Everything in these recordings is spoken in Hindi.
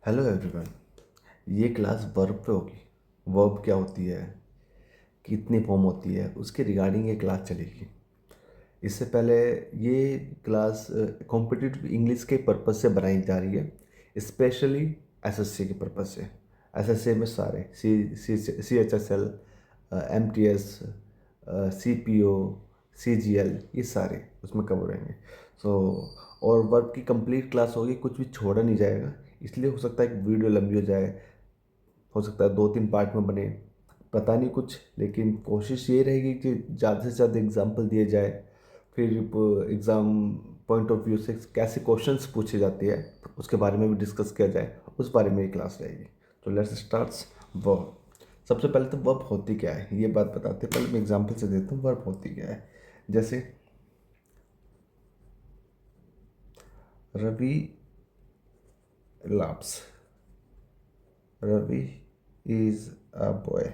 Hello everyone. ये क्लास वर्ब पे होगी। वर्ब क्या होती है, कितनी फॉर्म होती है, उसके रिगार्डिंग ये क्लास चलेगी। इससे पहले ये क्लास कॉम्पिटिटिव इंग्लिश के पर्पज़ से बनाई जा रही है, स्पेशली एसएससी के पर्पज़ से। एसएससी में सारे CHSL, MTS, CPO, CGL, ये सारे उसमें कवर रहेंगे। सो और वर्ब की कंप्लीट क्लास होगी, कुछ भी छोड़ा नहीं जाएगा। इसलिए हो सकता है कि वीडियो लंबी हो सकता है 2-3 पार्ट में बने, पता नहीं कुछ, लेकिन कोशिश ये रहेगी कि ज़्यादा से ज़्यादा एग्जाम्पल दिए जाए। फिर एग्ज़ाम पॉइंट ऑफ व्यू से कैसे क्वेश्चंस पूछे जाते हैं उसके बारे में भी डिस्कस किया जाए, उस बारे में ये क्लास रहेगी। तो लेट्स स्टार्ट्स। वर्ब। सबसे पहले तो वर्ब होती क्या है ये बात बताते हैं। पहले मैं एग्जाम्पल से देता हूँ वर्ब होती क्या है। जैसे Ravi laughs, Ravi is a boy.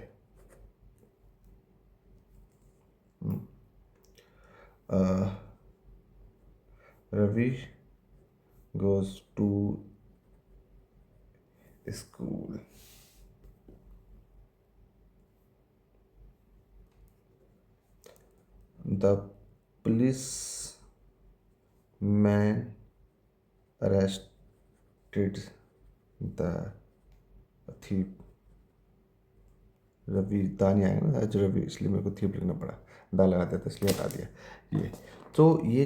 Ravi goes to school. The policeman arrested the thief. Ravi दा नहीं आएगा ना, आज रवि, इसलिए मेरे को थीप लिखना पड़ा। दा लगा दिया था इसलिए हटा दिया ये। तो ये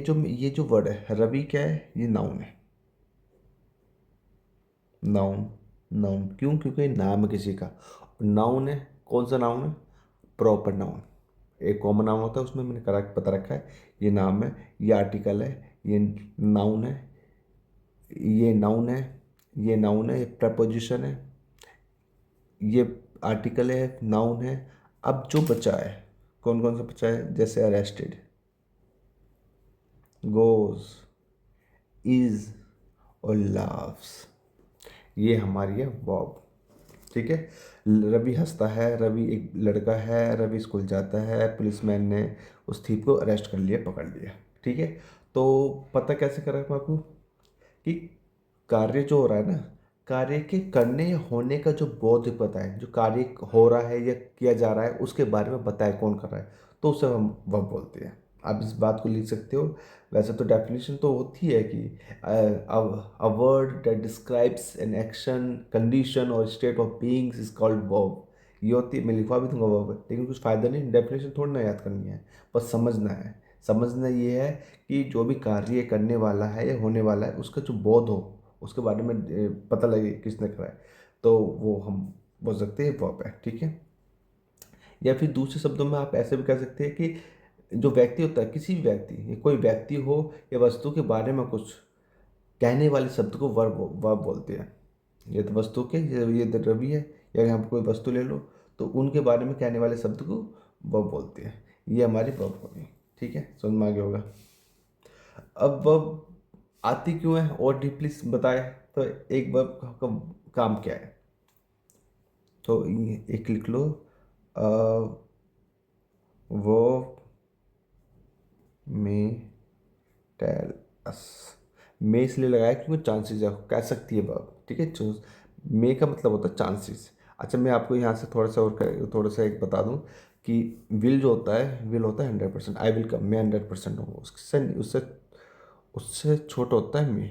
जो वर्ड है रवि, क्या है, ये नाउन है। नाउन, नाउन क्यों? क्योंकि ये नाम है किसी का। नाउन है, कौन सा नाउन है? Proper noun. एक कॉमन नाउन होता है, उसमें मैंने करेक्ट पता रखा है। ये नाम है, ये आर्टिकल है, ये नाउन है, ये नाउन है, ये नाउन है, ये प्रपोजिशन है, ये आर्टिकल है, नाउन है। अब जो बचा है, कौन कौन सा बचा है? जैसे अरेस्टेड, गोज, इज और लाव्स, ये हमारी है वर्ब। ठीक है। रवि हंसता है, रवि एक लड़का है, रवि स्कूल जाता है, पुलिसमैन ने उस थीप को अरेस्ट कर लिया, पकड़ लिया। ठीक है। तो पता कैसे करा आपको कि कार्य जो हो रहा है ना, कार्य के करने या होने का जो बोध पता है, जो कार्य हो रहा है या किया जा रहा है उसके बारे में बताए कौन कर रहा है, तो उसे हम वह बोलते हैं। आप इस बात को लिख सकते हो। वैसे तो डेफिनेशन तो होती है कि a word that describes an action, condition और state of beings is called verb. ये होती है, मैं लिखवा भी दूंगा वर्ब, लेकिन कुछ फ़ायदा नहीं, डेफिनेशन थोड़ी ना याद करनी है, बस समझना है। समझना ये है कि जो भी कार्य करने वाला है या होने वाला है उसका जो बोध हो, उसके बारे में पता लगे किसने करा है, तो वो हम बोल सकते हैं वर्ब है। ठीक है। या फिर दूसरे शब्दों में आप ऐसे भी कह सकते हैं कि जो व्यक्ति होता है, किसी भी व्यक्ति, कोई व्यक्ति हो या वस्तु के बारे में कुछ कहने वाले शब्द को वर्ब वर्ब बोलते हैं। ये तो वस्तु के, ये तो रवि है, या हम कोई वस्तु ले लो तो उनके बारे में कहने वाले शब्द को वर्ब बोलते हैं। ये हमारी वर्ब होगी। ठीक है, समझ में आ गया होगा। अब वर्ब आती क्यों है और डीपली बताए, तो एक वर्ब का काम क्या है, तो ये एक लिख लो। वर्ब में टेल अस, मे इसलिए लगाया क्योंकि चांसेस है, कह सकती है वर्ब। ठीक है। मे का मतलब होता है चांसेस। अच्छा, मैं आपको यहाँ से थोड़ा सा एक बता दूँ कि विल जो होता है, विल होता है 100%। आई विल कम, मैं 100% हूँ, उससे उससे उससे छोटा होता है मे।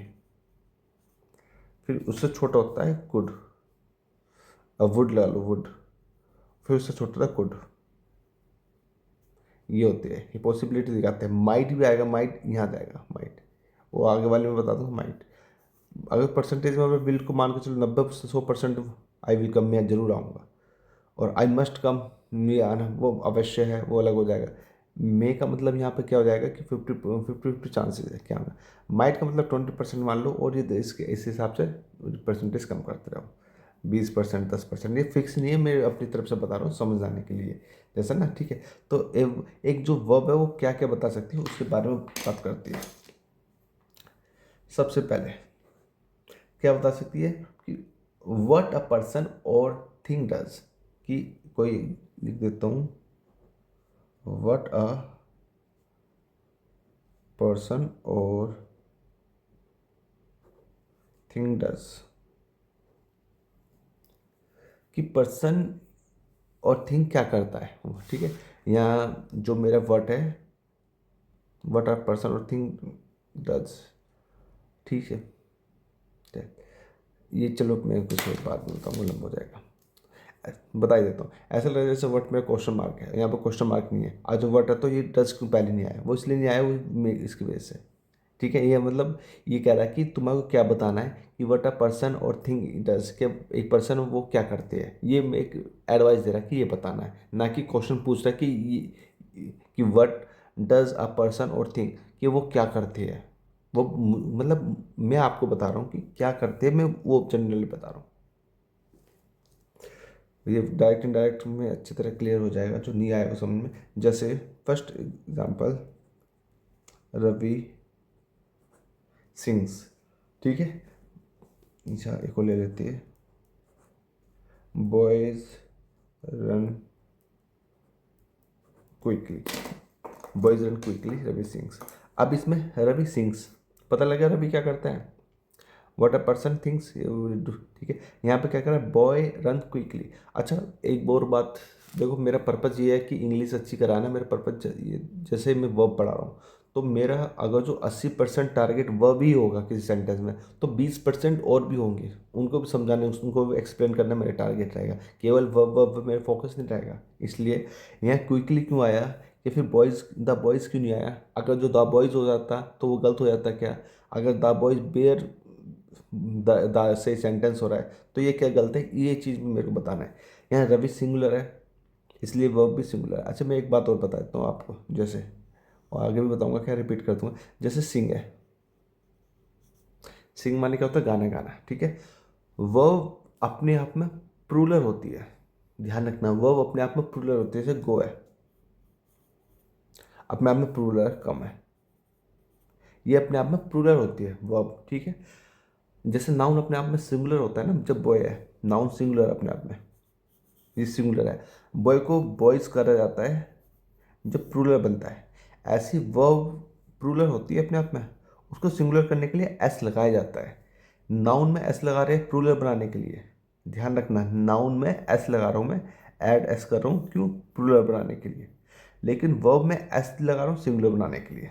फिर उससे छोटा होता है कुड, वुड ला लो, वुड। फिर उससे छोटा था कुड। ये होते हैं, ये पॉसिबिलिटी दिखाते हैं। माइट भी आएगा, माइट यहाँ जाएगा, माइट वो आगे वाले में बता दूंगा। माइट अगर परसेंटेज में मैं बिल को मान के चलो 90-100%, आई विल कम में जरूर आऊँगा। और आई मस्ट कम, में आना वो अवश्य है, वो अलग हो जाएगा। मे का मतलब यहाँ पे क्या हो जाएगा कि 50-50 चांसेस है क्या होगा। माइट का मतलब 20% मान लो, और ये इसके इस हिसाब से परसेंटेज कम करते रहो। 20%, 10%, ये फिक्स नहीं है, मैं अपनी तरफ से बता रहा हूँ समझ आने के लिए, जैसा ना। ठीक है। तो एक जो वर्ब है वो क्या क्या बता सकती है उसके बारे में बात करती है। सबसे पहले क्या बता सकती है कि what a person or thing does, कि कोई, लिख देता हूँ, what a person or thing does. कि पर्सन और थिंग क्या करता है, ठीक है। यहाँ जो मेरा वर्ड है, what are person or thing does, ठीक है। ये चलो मैं कुछ और बात बोलता हूँ, लंबा हो जाएगा, बता ही देता हूँ। ऐसा लग रहा है जैसे वर्ड में क्वेश्चन मार्क है, यहाँ पर क्वेश्चन मार्क नहीं है। आज जो वर्ड है तो ये डज क्यों पहले नहीं आया, वो इसलिए नहीं आया, वो इसकी वजह से, ठीक है। ये मतलब ये कह रहा है कि तुम्हारे को क्या बताना है कि what a person or thing does, के एक पर्सन वो क्या करते हैं, ये एक एडवाइस दे रहा है कि ये बताना है, ना कि क्वेश्चन पूछ रहा है कि what does a person or thing, कि वो क्या करते हैं। वो मतलब मैं आपको बता रहा हूँ कि क्या करते हैं, मैं वो जनरली बता रहा हूँ। ये डायरेक्ट इनडायरेक्ट में अच्छी तरह क्लियर हो जाएगा, जो नहीं आएगा समझ में। जैसे फर्स्ट एग्जांपल, रवि सिंग्स, ठीक है। अच्छा एक और ले लेते हैं, boys run quickly, boys run quickly Ravi sings. अब इसमें रवि सिंग्स, पता लगा रवि क्या करता है, व्हाट अ पर्सन थिंग्स, ठीक है। यहाँ पे क्या कर रहा है, बॉय रन क्विकली। अच्छा एक और बात, देखो मेरा पर्पज़ ये है कि इंग्लिश अच्छी कराना, मेरा पर्पज़ जैसे मैं वर्ब पढ़ा रहा हूँ, तो मेरा अगर जो 80% टारगेट वर्ब ही होगा किसी सेंटेंस में, तो 20% और भी होंगे, उनको भी समझाने, उनको भी एक्सप्लेन करना मेरा टारगेट रहेगा। केवल वर्ब वर्ब मेरा फोकस नहीं रहेगा। इसलिए यहाँ क्विकली क्यों आया, कि फिर बॉयज़ द बॉयज़ क्यों नहीं आया। अगर जो द बॉयज़ हो जाता तो वो गलत हो जाता क्या, अगर द बॉयज़ बेयर द से सेंटेंस हो रहा है तो ये क्या गलत है, ये चीज़ भी मेरे को बताना है। यहाँ रवि सिंगुलर है, इसलिए वर्ब भी सिंगुलर है। अच्छा मैं एक बात और बता देता हूँ आपको, जैसे और आगे भी बताऊंगा, क्या रिपीट कर दूंगा। जैसे सिंग है, सिंग माने क्या होता है, गाना गाना, ठीक है। वर्ब अपने आप में प्लूरल होती है, ध्यान रखना, वर्ब अपने आप में प्लूरल होती है। जैसे गो है, अपने आप में प्लूरल कम है, ये अपने आप में प्लूरल होती है वर्ब, ठीक है। जैसे नाउन अपने आप में सिंगुलर होता है ना, जब बॉय है, नाउन सिंगुलर अपने आप में, ये सिंगुलर है। बॉय को बॉयज करा जाता है जब प्लूरल बनता है। ऐसी वर्ब प्लूरल होती है अपने आप में, उसको सिंगुलर करने के लिए एस लगाया जाता है। नाउन में एस लगा रहे हैं प्लूरल बनाने के लिए, ध्यान रखना, नाउन में एस लगा रहा हूँ मैं, ऐड एस कर रहा हूँ, क्यों, प्लूरल बनाने के लिए। लेकिन वर्ब में एस लगा रहा हूँ सिंगुलर बनाने के लिए,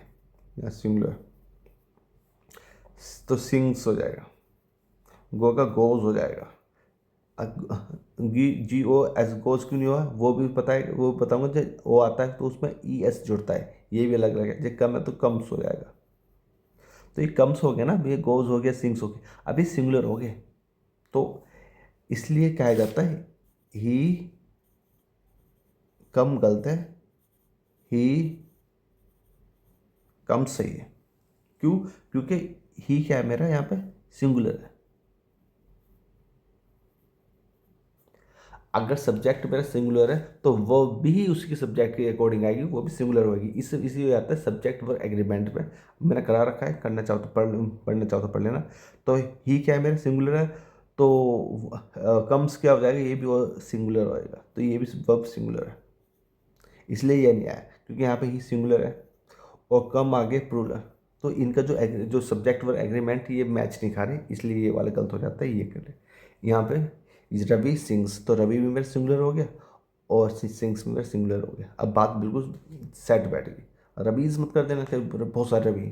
या सिंगुलर, तो सिंग्स हो जाएगा, गो का गोज हो जाएगा। जी ओ एस गोज क्यों नहीं हुआ, वो भी पता है, वो बताऊंगा। जब ओ आता है तो उसमें ई एस जुड़ता है, ये भी अलग अलग है। जब कम है तो कम्स हो जाएगा, तो ये कम्स हो गया ना, ये गोज हो गया, सिंग्स हो गया, अभी सिंगुलर हो गए। तो इसलिए कहा जाता है ही कम गलत है, ही कम सही है। क्यों, क्योंकि ही क्या है मेरा यहाँ पे, सिंगुलर है। अगर सब्जेक्ट मेरा सिंगुलर है तो वो भी उसकी सब्जेक्ट के अकॉर्डिंग आएगी, वो भी सिंगुलर होगी। इसी हो जाता है सब्जेक्ट वर्ब एग्रीमेंट में, मैंने करा रखा है, करना चाहो तो पढ़ना चाहो तो पढ़ लेना। तो ही क्या है मेरा, सिंगुलर है, तो कम्स क्या हो जाएगा, ये भी वो सिंगुलर होएगा, तो ये भी वर्ब सिंगुलर है। इसलिए ये नहीं आया, क्योंकि यहाँ पे ही सिंगुलर है और कम आगे प्लूरल, तो इनका जो सब्जेक्ट वर्ब एग्रीमेंट ये मैच नहीं खा रहे, इसलिए ये वाला गलत हो जाता है। ये कर ले यहाँ पे रवि सिंग्स, तो रवि भी मेरा सिंगुलर हो गया और सिंग्स में मेरा सिंगुलर हो गया। अब बात बिल्कुल सेट बैठ गई। रवीज मत कर देना कि बहुत सारे रवि,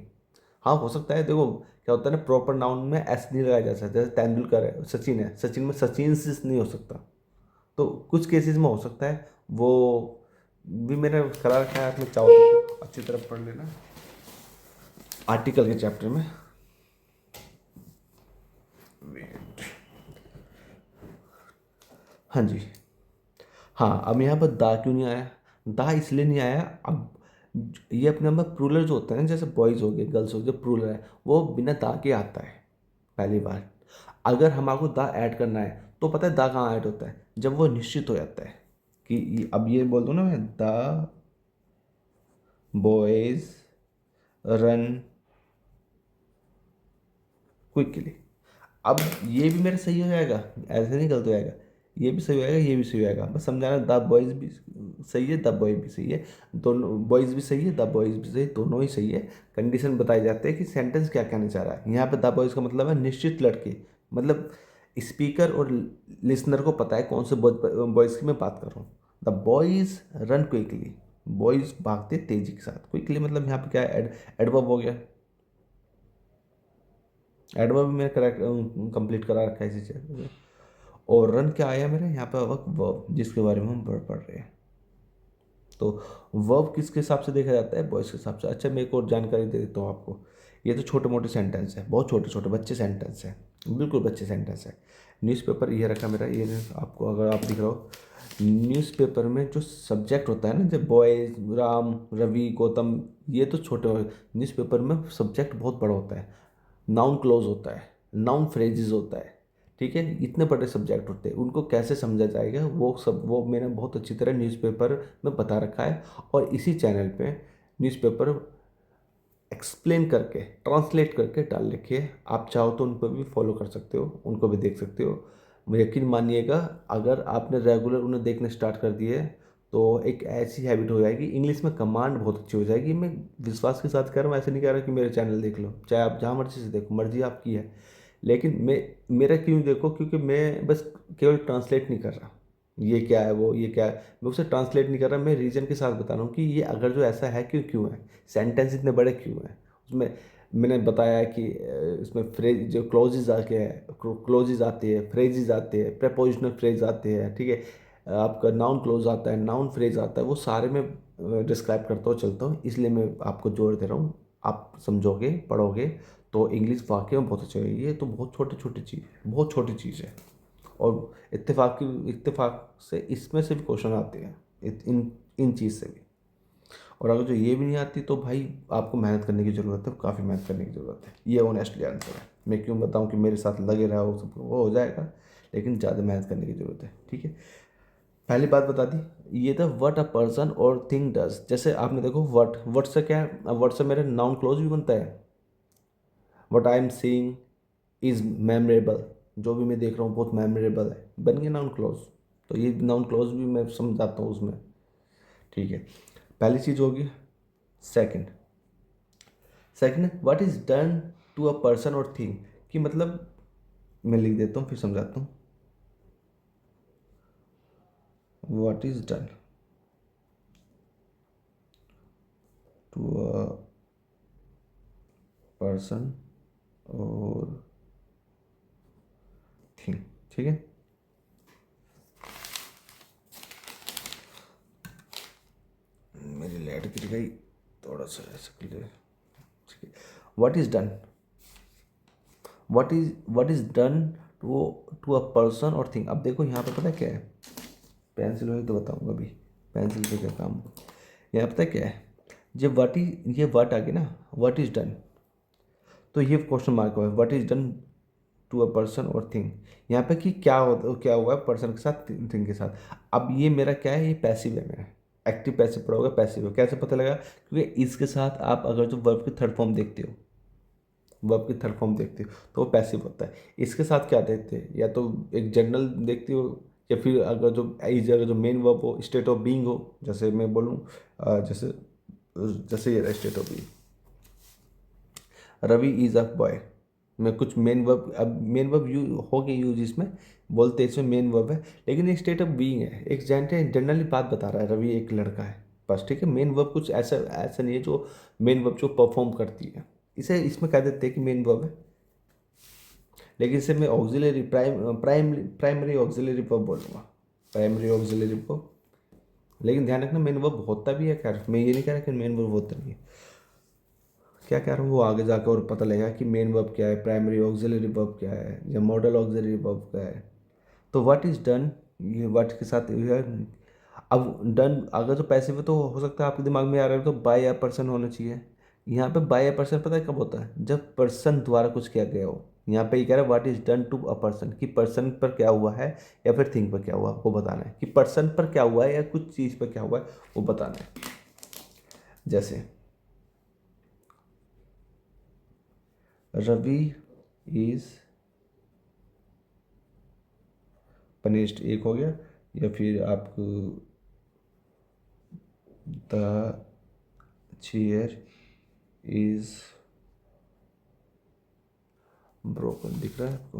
हाँ हो सकता है, देखो क्या होता है ना, प्रॉपर नाउन में एस नहीं लगाया जा सकता। जैसे तेंदुलकर है, सचिन है, सचिन में सचिन से नहीं हो सकता, तो कुछ केसेस में हो सकता है। वो भी मैंने करा रखा है, आपने चाहो तो अच्छी तरह पढ़ लेना आर्टिकल के चैप्टर में। वेट, हाँ जी, हाँ अब यहाँ पर दा क्यों नहीं आया, दा इसलिए नहीं आया, अब ये अपने आप में प्लूरल जो होता है ना, जैसे बॉयज़ हो गए, गर्ल्स हो गए, जो प्लूरल है वो बिना दा के आता है पहली बार। अगर हमारे दा ऐड करना है तो पता है दा कहाँ ऐड होता है, जब वो निश्चित हो जाता है कि अब ये बोल दूँ ना मैं, द बॉयज़ रन क्विकली। अब ये भी मेरा सही हो जाएगा, ऐसे नहीं गलत हो जाएगा, ये भी सही हो जाएगा, ये भी सही हो जाएगा। बस समझाना, द बॉयज़ भी सही है, द बॉय भी सही है, दोनों बॉयज़ भी सही है, द बॉयज़ भी सही है, दोनों ही सही है। कंडीशन बताए जाते हैं कि सेंटेंस क्या कहना चाह रहा है। यहाँ पे द बॉयज़ का मतलब है निश्चित लड़के, मतलब स्पीकर और लिसनर को पता है कौन से बॉयज़ की मैं बात कर रहा हूँ। The boys run quickly, boys भागते तेजी के साथ। क्विकली मतलब यहाँ पे क्या है, एडवर्ब हो गया। एडवर्ब भी मैंने करेक्ट कंप्लीट करा रखा है इसी चीज़ में। और रन क्या आया मेरे यहाँ पे, वक्त वर्ब, जिसके बारे में हम पढ़ रहे हैं। तो वर्ब किसके हिसाब से देखा जाता है, बॉयज़ के हिसाब से। अच्छा मैं एक और जानकारी दे देता हूँ आपको। ये तो छोटे मोटे सेंटेंस है, बहुत छोटे छोटे बच्चे सेंटेंस है, बिल्कुल बच्चे सेंटेंस है। न्यूज़पेपर ये रखा मेरा, ये आपको अगर आप दिख रहा हो, न्यूज़पेपर में जो सब्जेक्ट होता है ना, जब बॉयज, राम, रवि, गौतम, ये तो छोटे। न्यूज़पेपर में सब्जेक्ट बहुत बड़ा होता है, नाउन क्लोज होता है, नाउन फ्रेजेस होता है, ठीक है। इतने बड़े सब्जेक्ट होते हैं, उनको कैसे समझा जाएगा वो सब, वो मैंने बहुत अच्छी तरह न्यूज़पेपर में बता रखा है। और इसी चैनल पे न्यूज़पेपर एक्सप्लेन करके, ट्रांसलेट करके डाल रखिए। आप चाहो तो उनको भी फॉलो कर सकते हो, उनको भी देख सकते हो। यकीन मानिएगा, अगर आपने रेगुलर उन्हें देखने स्टार्ट कर दिए तो एक ऐसी हैबिट हो जाएगी, इंग्लिश में कमांड बहुत अच्छी हो जाएगी। मैं विश्वास के साथ कह रहा हूँ, ऐसे नहीं कह रहा कि मेरे चैनल देख लो, चाहे आप जहाँ मर्जी से देखो, मर्जी आपकी है। लेकिन मैं, मेरा क्यों देखो, क्योंकि मैं बस केवल ट्रांसलेट नहीं कर रहा ये क्या है वो ये क्या है, मैं उसे ट्रांसलेट नहीं कर रहा, मैं रीजन के साथ बता रहा हूँ कि ये अगर जो ऐसा है क्यों क्यों है, सेंटेंस इतने बड़े क्यों हैं। उसमें मैंने बताया कि इसमें फ्रेज जो क्लोजेज आके है, क्लोजेज आते हैं, फ्रेजेज आते हैं, प्रेपोजिशनल फ्रेज आते हैं, ठीक है। आपका नाउन क्लोज आता है, नाउन फ्रेज आता है, वो सारे मैं डिस्क्राइब करता हूँ चलता हूँ, इसलिए मैं आपको जोर दे रहा हूँ। आप समझोगे, पढ़ोगे तो इंग्लिश वाकई में बहुत अच्छी होगी। ये तो बहुत छोटी छोटी चीज़ है, बहुत छोटी चीज़ है। और इत्तेफाक से इसमें से भी क्वेश्चन आते हैं, इन इन चीज़ से भी। और अगर जो ये भी नहीं आती तो भाई आपको मेहनत करने की ज़रूरत है, काफ़ी मेहनत करने की ज़रूरत है। ये ऑनेस्टली आंसर है। मैं क्यों बताऊँ कि मेरे साथ लगे रहा हो, सब वो हो जाएगा, लेकिन ज़्यादा मेहनत करने की ज़रूरत है, ठीक है। पहली बात बता दी, ये था what a person or thing does. जैसे आपने देखो व्हाट से क्या है, व्हाट से मेरे नाउन क्लोज भी बनता है। What I am seeing is memorable, जो भी मैं देख रहा हूँ बहुत मेमोरेबल है, बन गया नाउन क्लोज। तो ये नाउन क्लोज भी मैं समझाता हूँ उसमें, ठीक है। पहली चीज़ होगी। Second, what is done to a person or thing, कि मतलब मैं लिख देता हूँ फिर समझाता हूँ। What is done to a person or thing, ठीक है। मेरी लाइट गिर गई, थोड़ा सा ऐसे क्लियर, ठीक है। What is done, what is done to a person or thing. अब देखो यहाँ पे पता है क्या है, पेंसिल हो तो बताऊँगा अभी, पेंसिल से क्या काम। यहाँ पता है क्या है, जब ये व्हाट आ गया ना, व्हाट इज़ डन, तो ये क्वेश्चन मार्क हुआ है, what is done to a person or thing. यहाँ पे कि क्या हुआ है पर्सन के साथ, थिंग के साथ। अब ये मेरा क्या है, ये पैसिव है मेरा। एक्टिव पैसिव पढ़ा होगा, पैसिव है, कैसे पता लगा, क्योंकि इसके साथ आप अगर जो वर्ब की थर्ड फॉर्म देखते हो, वर्ब की थर्ड फॉर्म देखते हो तो वो पैसिव होता है। इसके साथ क्या देखते हैं, या तो एक जनरल देखते हो, या फिर अगर जो इस जगह जो मेन वर्ब हो, स्टेट ऑफ बीइंग हो, जैसे मैं बोलूँ, जैसे जैसे ये state of being, Ravi is a boy. मैं कुछ मेन वर्ब, अब मेन वर्ब हो गया यूज, इसमें बोलते हैं इसमें मेन वर्ब है, लेकिन एक स्टेट ऑफ बीइंग है, एक जनरली बात बता रहा है, रवि एक लड़का है, बस, ठीक है। मेन वर्ब कुछ ऐसा ऐसा नहीं है जो मेन वर्ब जो परफॉर्म करती है, इसे इसमें कह देते हैं कि मेन वर्ब है। लेकिन इसे मैं ऑक्सिलरी प्राइमरी ऑक्सिलरी वर्ब बोलूँगा, प्राइमरी ऑक्सिलरी वर्ब। लेकिन ध्यान रखना मेन वर्ब होता भी है, खैर मैं ये नहीं कह रहा कि मेन वर्ब होता नहीं है, क्या कह रहा हूँ वो आगे जाकर और पता लगेगा कि मेन वर्ब क्या है, प्राइमरी ऑक्सिलरी वर्ब क्या है, या मॉडल ऑक्सिलरी वर्ब क्या है। तो व्हाट इज़ डन, ये व्हाट के साथ है। अब डन अगर जो पैसिव है तो हो सकता है आपके दिमाग में आ रहा है तो बाय या पर्सन होना चाहिए। यहाँ पे बाय या पर्सन पता है कब होता है, जब पर्सन द्वारा कुछ किया गया हो। यहाँ पे ये कह रहा है what is done to a person, कि पर्सन पर क्या हुआ है या फिर थिंग पर क्या हुआ वो बताना है, कि पर्सन पर क्या हुआ है या कुछ चीज़ पर क्या हुआ है वो बताना है। जैसे रवि इज पनिश्ड, एक हो गया। या फिर आप द चेयर इज ब्रोकन, दिख रहा है आपको,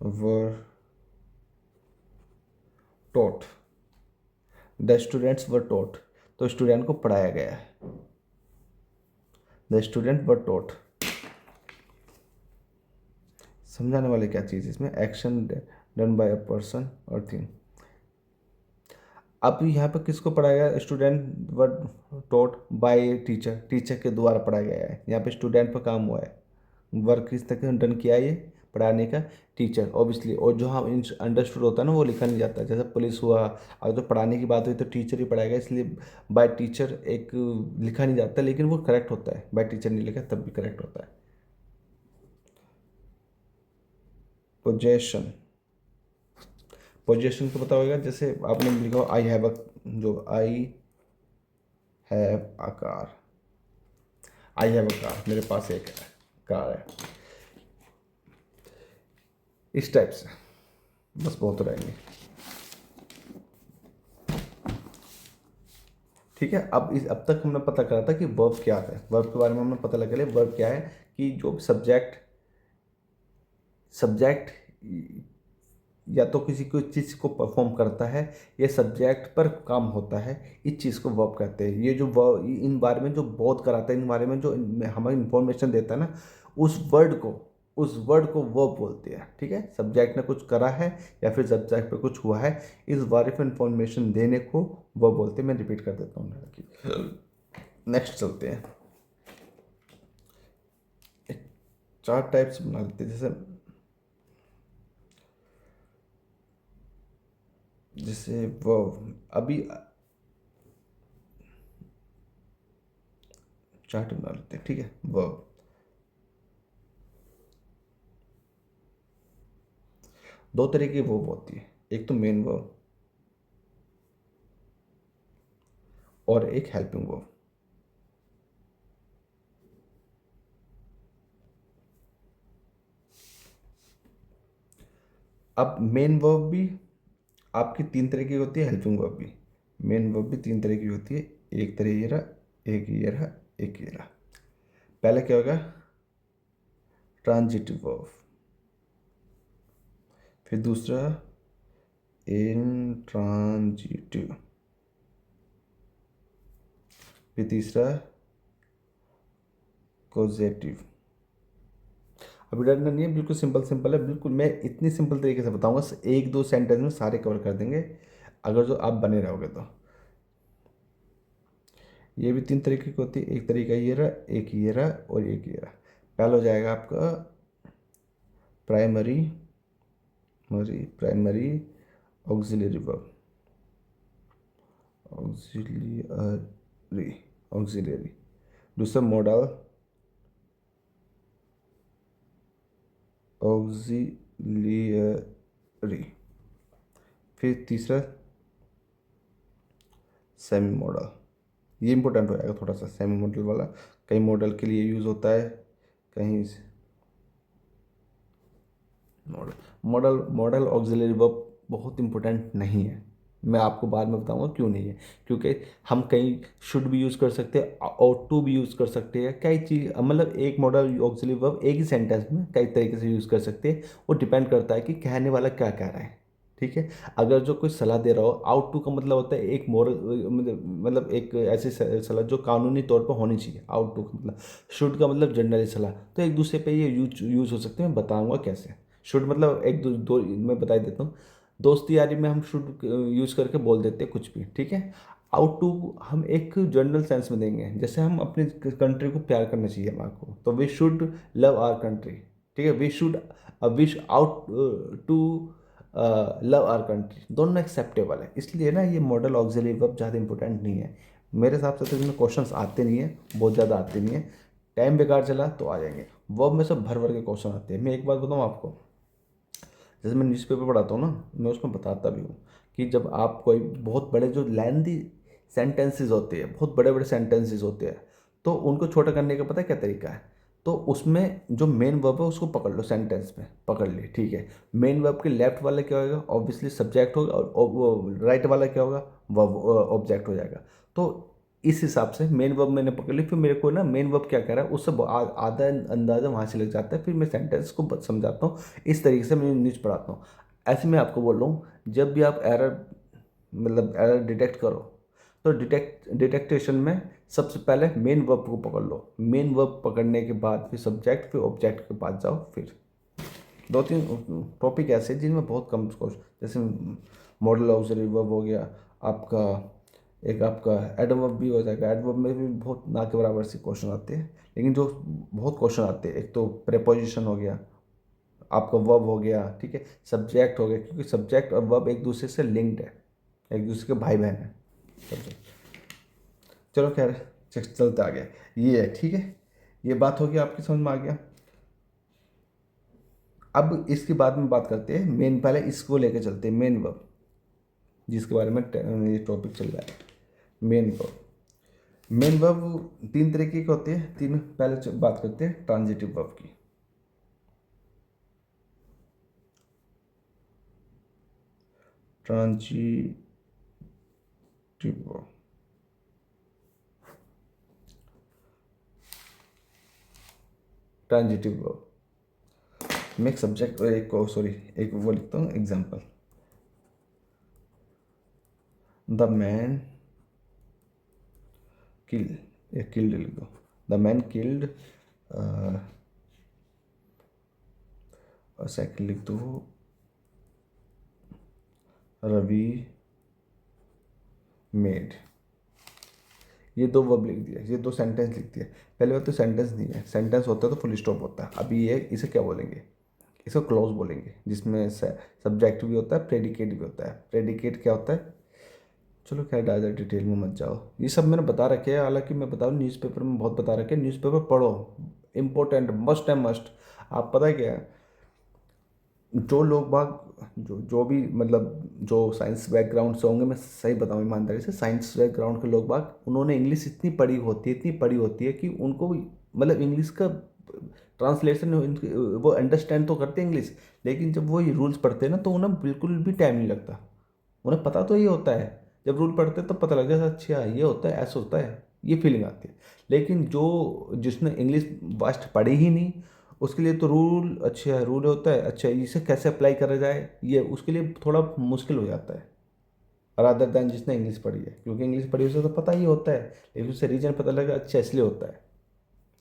were taught, the students were taught, तो स्टूडेंट को पढ़ाया गया है, द स्टूडेंट वर टॉट। समझाने वाले क्या चीज़ इसमें, action done by a person or thing. अब यहाँ पर किसको पढ़ाया गया, student were taught by teacher, teacher के द्वारा पढ़ाया गया है, यहाँ पे स्टूडेंट पर काम हुआ है, वर्क किस तक डन किया है, ये पढ़ाने का टीचर ऑब्वियसली। और जो हम अंडरस्टूड होता है ना वो लिखा नहीं जाता, जैसे पुलिस हुआ, अगर तो पढ़ाने की बात हुई तो टीचर ही पढ़ाएगा, इसलिए बाय टीचर एक लिखा नहीं जाता, लेकिन वो करेक्ट होता है, बाय टीचर नहीं लिखा तब भी करेक्ट होता है। पोजेशन, पोजेशन को पता होगा, जैसे आपने लिखा आई हैव अ, जो I have a car, I have a car, मेरे पास एक कार है, इस टाइप से, बस बहुत रहेंगे। ठीक है, अब तक हमने पता करा था कि वर्ब क्या है, वर्ब के बारे में हमें पता लग गया। वर्ब क्या है कि जो सब्जेक्ट या तो किसी कोई चीज़ को परफॉर्म करता है या सब्जेक्ट पर काम होता है, इस चीज़ को वर्ब कहते हैं। ये जो वर्ब इन बारे में जो बोध कराता है, इन बारे में जो हमें इंफॉर्मेशन देता है ना, उस वर्ड को वर्ब बोलते हैं। ठीक है, सब्जेक्ट ने कुछ करा है या फिर सब्जेक्ट पे कुछ हुआ है, इस बारे में इंफॉर्मेशन देने को वर्ब बोलते हैं। मैं रिपीट कर देता हूँ। नेक्स्ट चलते हैं, चार टाइप्स बना लेते हैं। जैसे जैसे वर्ब, अभी चार्ट बना लेते हैं। ठीक है, वर्ब दो तरह की वर्ब होती है, एक तो मेन वर्ब और एक हेल्पिंग वर्ब। अब मेन वर्ब भी आपकी तीन तरह की होती है, हेल्पिंग वर्ब भी, मेन वर्ब भी तीन तरह की होती है। एक तरह ये रहा, एक ये रहा, एक ये रहा। पहले क्या होगा, ट्रांजिटिव वर्ब, फिर दूसरा इंट्रांजिटिव, फिर तीसरा कॉजेटिव। अभी डरना नहीं है, बिल्कुल सिंपल सिंपल है, बिल्कुल मैं इतनी सिंपल तरीके से बताऊंगा, एक दो सेंटेंस में सारे कवर कर देंगे अगर जो आप बने रहोगे तो। ये भी तीन तरीके की होती है, एक तरीका ये रहा, एक ये रहा और एक ये रहा। पहला हो जाएगा आपका primary primary auxiliary verb, auxiliary. दूसरा मॉडल ऑक्सिलियरी, फिर तीसरा सेमी मॉडल। ये इंपॉर्टेंट हो जाएगा थोड़ा सा, सेमी मॉडल वाला कई मॉडल के लिए यूज़ होता है, कहीं मॉडल ऑक्सिलरी वर्ब बहुत इंपॉर्टेंट नहीं है। मैं आपको बाद में बताऊंगा क्यों नहीं है, क्योंकि हम कहीं शुड भी यूज़ कर सकते हैं और टू भी यूज़ कर सकते हैं, कई चीज़ मतलब एक मॉडल ऑक्सिलरी वर्ब एक ही सेंटेंस में कई तरीके से यूज़ कर सकते हैं। वो डिपेंड करता है कि कहने वाला क्या कह रहा है। ठीक है, अगर जो कोई सलाह दे रहा हो, आउट टू का मतलब होता है एक मोरल, मतलब एक ऐसी सलाह जो कानूनी तौर पर होनी चाहिए, आउट टू का मतलब। शुड का मतलब जनरली सलाह, तो एक दूसरे पे ये यूज हो सकते हैं, मैं बताऊंगा कैसे। शुड मतलब एक दो मैं बता देता हूँ, दोस्ती यारी में हम शुड यूज करके बोल देते हैं कुछ भी। ठीक है, आउट टू हम एक जनरल सेंस में देंगे, जैसे हम अपनी कंट्री को प्यार करना चाहिए हमारे को, तो we should love our country. ठीक है, we should wish out to love our country, दोनों एक्सेप्टेबल है। इसलिए ना ये मॉडल ऑक्सिलरी वर्ब ज़्यादा इंपॉर्टेंट नहीं है मेरे हिसाब से, तो इसमें क्वेश्चंस आते नहीं है, बहुत ज़्यादा आते नहीं है। टाइम बेकार चला तो आ जाएंगे, वर्ब में सब भर भर के क्वेश्चन आते हैं। मैं एक बात बताऊँ आपको, जैसे मैं न्यूज़पेपर पढ़ाता हूँ ना, मैं उसमें बताता भी हूँ कि जब आप कोई बहुत बड़े जो लेंथी सेंटेंसेस होते हैं, बहुत बड़े बड़े सेंटेंसेस होते हैं, तो उनको छोटा करने का पता है क्या तरीका है, तो उसमें जो मेन वर्ब है उसको पकड़ लो, सेंटेंस में पकड़ ली। ठीक है, मेन वर्ब के लेफ्ट वाला क्या होगा, ऑब्वियसली सब्जेक्ट होगा, और राइट वाला क्या होगा, वर्ब ऑब्जेक्ट हो जाएगा। तो इस हिसाब से मेन वर्ब मैंने पकड़ ली, फिर मेरे को ना मेन वर्ब क्या कह रहा है उससे आधा अंदाज़ा वहाँ से लग जाता है, फिर मैं सेंटेंस को समझाता हूँ। इस तरीके से मैं न्यूज़ पढ़ाता हूँ। ऐसे मैं आपको बोल रहा हूँ, जब भी आप एरर मतलब एरर डिटेक्ट करो तो डिटेक्टेशन में सबसे पहले मेन वर्ब को पकड़ लो। मेन वर्ब पकड़ने के बाद फिर सब्जेक्ट, फिर ऑब्जेक्ट के पास जाओ। फिर दो तीन टॉपिक ऐसे हैं जिनमें बहुत कम क्वेश्चन, जैसे मॉडल ऑक्सिलरी वर्ब हो गया आपका, एक आपका एडवर्ब भी हो जाएगा। एडवर्ब में भी बहुत ना के बराबर से क्वेश्चन आते हैं, लेकिन जो बहुत क्वेश्चन आते हैं, एक तो प्रेपोजिशन हो गया, आपका वर्ब हो गया, ठीक है, सब्जेक्ट हो गया, क्योंकि सब्जेक्ट और वर्ब एक दूसरे से लिंक्ड है, एक दूसरे के भाई बहन है सब्जेक्ट। चलो खैर, चलते आ गया, ये है, ठीक है। ये बात होगी, आपकी समझ में आ गया। अब इसके बाद में बात करते हैं मेन, पहले इसको लेके चलते हैं मेन वर्ब, जिसके बारे में ये टॉपिक चल रहा है। मेन वर्ब, मेन वर्ब तीन तरीके के होते हैं, तीन। पहले बात करते हैं ट्रांजिटिव वर्ब की। ट्रांजिटिव वर्ब, ट्रांजिटिव वर्ब मैं एक सब्जेक्ट, एक वो लिखता हूँ एग्जाम्पल। द मैन किल, या किल्ड लिख दो। द मैन किल्ड, और सेकंड लिख दो रवि मेड। ये दो वर्ब लिख दिया, ये दो सेंटेंस लिख दिया। पहले बात तो सेंटेंस नहीं है, सेंटेंस होता है तो फुल स्टॉप होता है। अभी ये इसे क्या बोलेंगे, इसको क्लॉज बोलेंगे, जिसमें सब्जेक्ट भी होता है, प्रेडिकेट भी होता है। प्रेडिकेट क्या होता है, चलो खैर ज़्यादा डिटेल में मत जाओ, ये सब मैंने बता रखे हैं। हालांकि मैं बताऊँ, न्यूज़पेपर में बहुत बता रखे हैं, न्यूज़पेपर पढ़ो, इंपॉर्टेंट, मस्ट है मस्ट। आप पता है क्या है, जो लोग बाग जो भी मतलब जो साइंस बैकग्राउंड से होंगे, मैं सही बताऊँ ईमानदारी से, साइंस बैकग्राउंड के लोग बाग, उन्होंने इंग्लिश इतनी पढ़ी होती है, इतनी पढ़ी होती है कि उनको मतलब इंग्लिश का ट्रांसलेशन वो अंडरस्टैंड तो करते हैं इंग्लिश, लेकिन जब वो ये रूल्स पढ़ते हैं ना तो उन्हें बिल्कुल भी टाइम नहीं लगता। उन्हें पता तो ये होता है, जब रूल पढ़ते हैं तब पता लग जाता है, अच्छा ये होता है, ऐसा होता है, ये फीलिंग आती है। लेकिन जिसने इंग्लिश वास्ट पढ़ी ही नहीं, उसके लिए तो रूल, अच्छा रूल होता है, अच्छा इसे कैसे अप्लाई करा जाए, ये उसके लिए थोड़ा मुश्किल हो जाता है, रादर दैन जिसने इंग्लिश पढ़ी है। क्योंकि इंग्लिश पढ़ी उसे तो पता ही होता है, लेकिन उससे रीजन पता लगा, अच्छा इसलिए होता है।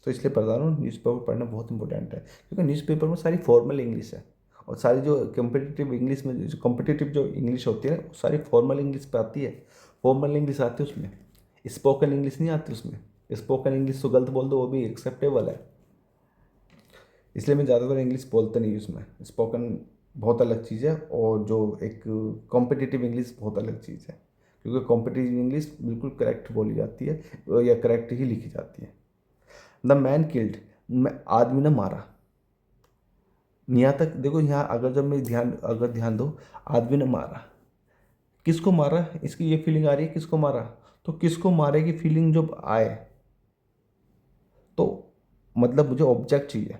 तो इसलिए बता रहा हूँ, न्यूज़पेपर पढ़ना बहुत इंपॉर्टेंट है, क्योंकि न्यूज़पेपर में सारी फॉर्मल इंग्लिश है, और सारी जो कम्पिटिटिव इंग्लिश में, जो कम्पिटिटिव जो इंग्लिश होती है, वो सारी फॉर्मल इंग्लिश पे आती है। फॉर्मल इंग्लिश आती है उसमें, स्पोकन इंग्लिश नहीं आती उसमें। स्पोकन इंग्लिश तो गलत बोल दो वो भी एक्सेप्टेबल है, इसलिए मैं ज़्यादातर इंग्लिश बोलता नहीं उसमें। स्पोकन बहुत अलग चीज़ है, और जो एक कॉम्पिटिटिव इंग्लिश बहुत अलग चीज़ है, क्योंकि कॉम्पिटिटिव इंग्लिश बिल्कुल करेक्ट बोली जाती है, या करेक्ट ही लिखी जाती है। द मैन किल्ड, आदमी ने मारा। यहाँ तक देखो, यहाँ अगर जब मैं अगर ध्यान दो, आदमी ने मारा, किसको मारा, इसकी ये फीलिंग आ रही है, किसको मारा, तो किसको मारे की फीलिंग जब आए, तो मतलब मुझे ऑब्जेक्ट चाहिए।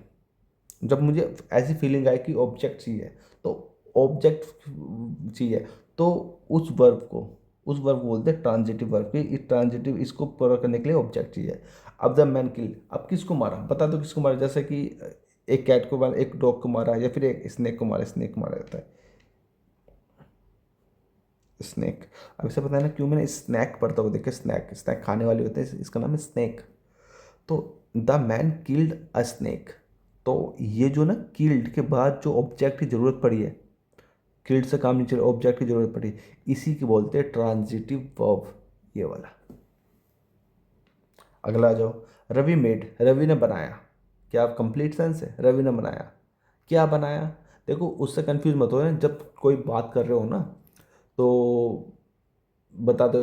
जब मुझे ऐसी फीलिंग आए कि ऑब्जेक्ट चाहिए, तो ऑब्जेक्ट चाहिए, तो उस वर्ब को बोलते हैं ट्रांजिटिव वर्ब की। इस ट्रांजिटिव इसको पूरा करने के लिए ऑब्जेक्ट चाहिए। अब द मैन किल, अब किसको मारा, बता दो किसको मारा। जैसे कि एक कैट को मारा, एक डॉग को मारा, या फिर एक स्नेक को मारा। स्नेक को मारा जाता है, स्नेक। अब इसे पता है ना क्यों मैंने स्नैक पढ़ता हुआ देखा, स्नैक स्नैक खाने वाले होते हैं, इसका नाम है स्नेक। तो the man killed a snake, तो ये जो ना किल्ड के बाद जो ऑब्जेक्ट की जरूरत पड़ी है, किल्ड से काम नहीं चला, ऑब्जेक्ट की जरूरत पड़ी, इसी की बोलते हैं ट्रांजिटिव वर्ब, ये वाला। अगला आ जाओ, रवि मेड, रवि ने बनाया। क्या आप कंप्लीट सेंस है, रवि ने बनाया, क्या बनाया। देखो उससे कंफ्यूज मत हो, जब कोई बात कर रहे हो ना, तो बता दो,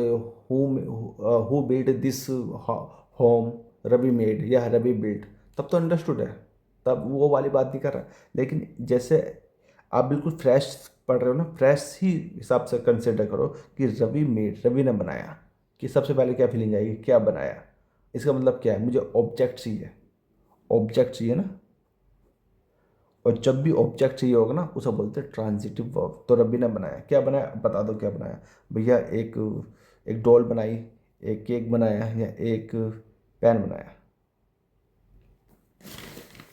who build this home, Ravi made या रवि बिल्ड, तब तो अंडरस्टूड है, तब वो वाली बात नहीं कर रहा। लेकिन जैसे आप बिल्कुल फ्रेश पढ़ रहे हो ना, फ्रेश ही हिसाब से कंसिडर करो कि रवि मेड, रवि ने बनाया, कि सबसे पहले क्या फीलिंग आएगी, क्या बनाया। इसका मतलब क्या है, मुझे ऑब्जेक्ट चाहिए, ऑब्जेक्ट चाहिए ना। और जब भी ऑब्जेक्ट चाहिए होगा ना, उसे बोलते हैं ट्रांजिटिव वर्ब। तो रबी ने बनाया, क्या बनाया, बता दो क्या बनाया। भैया एक एक डॉल बनाई, एक केक बनाया या एक पेन बनाया।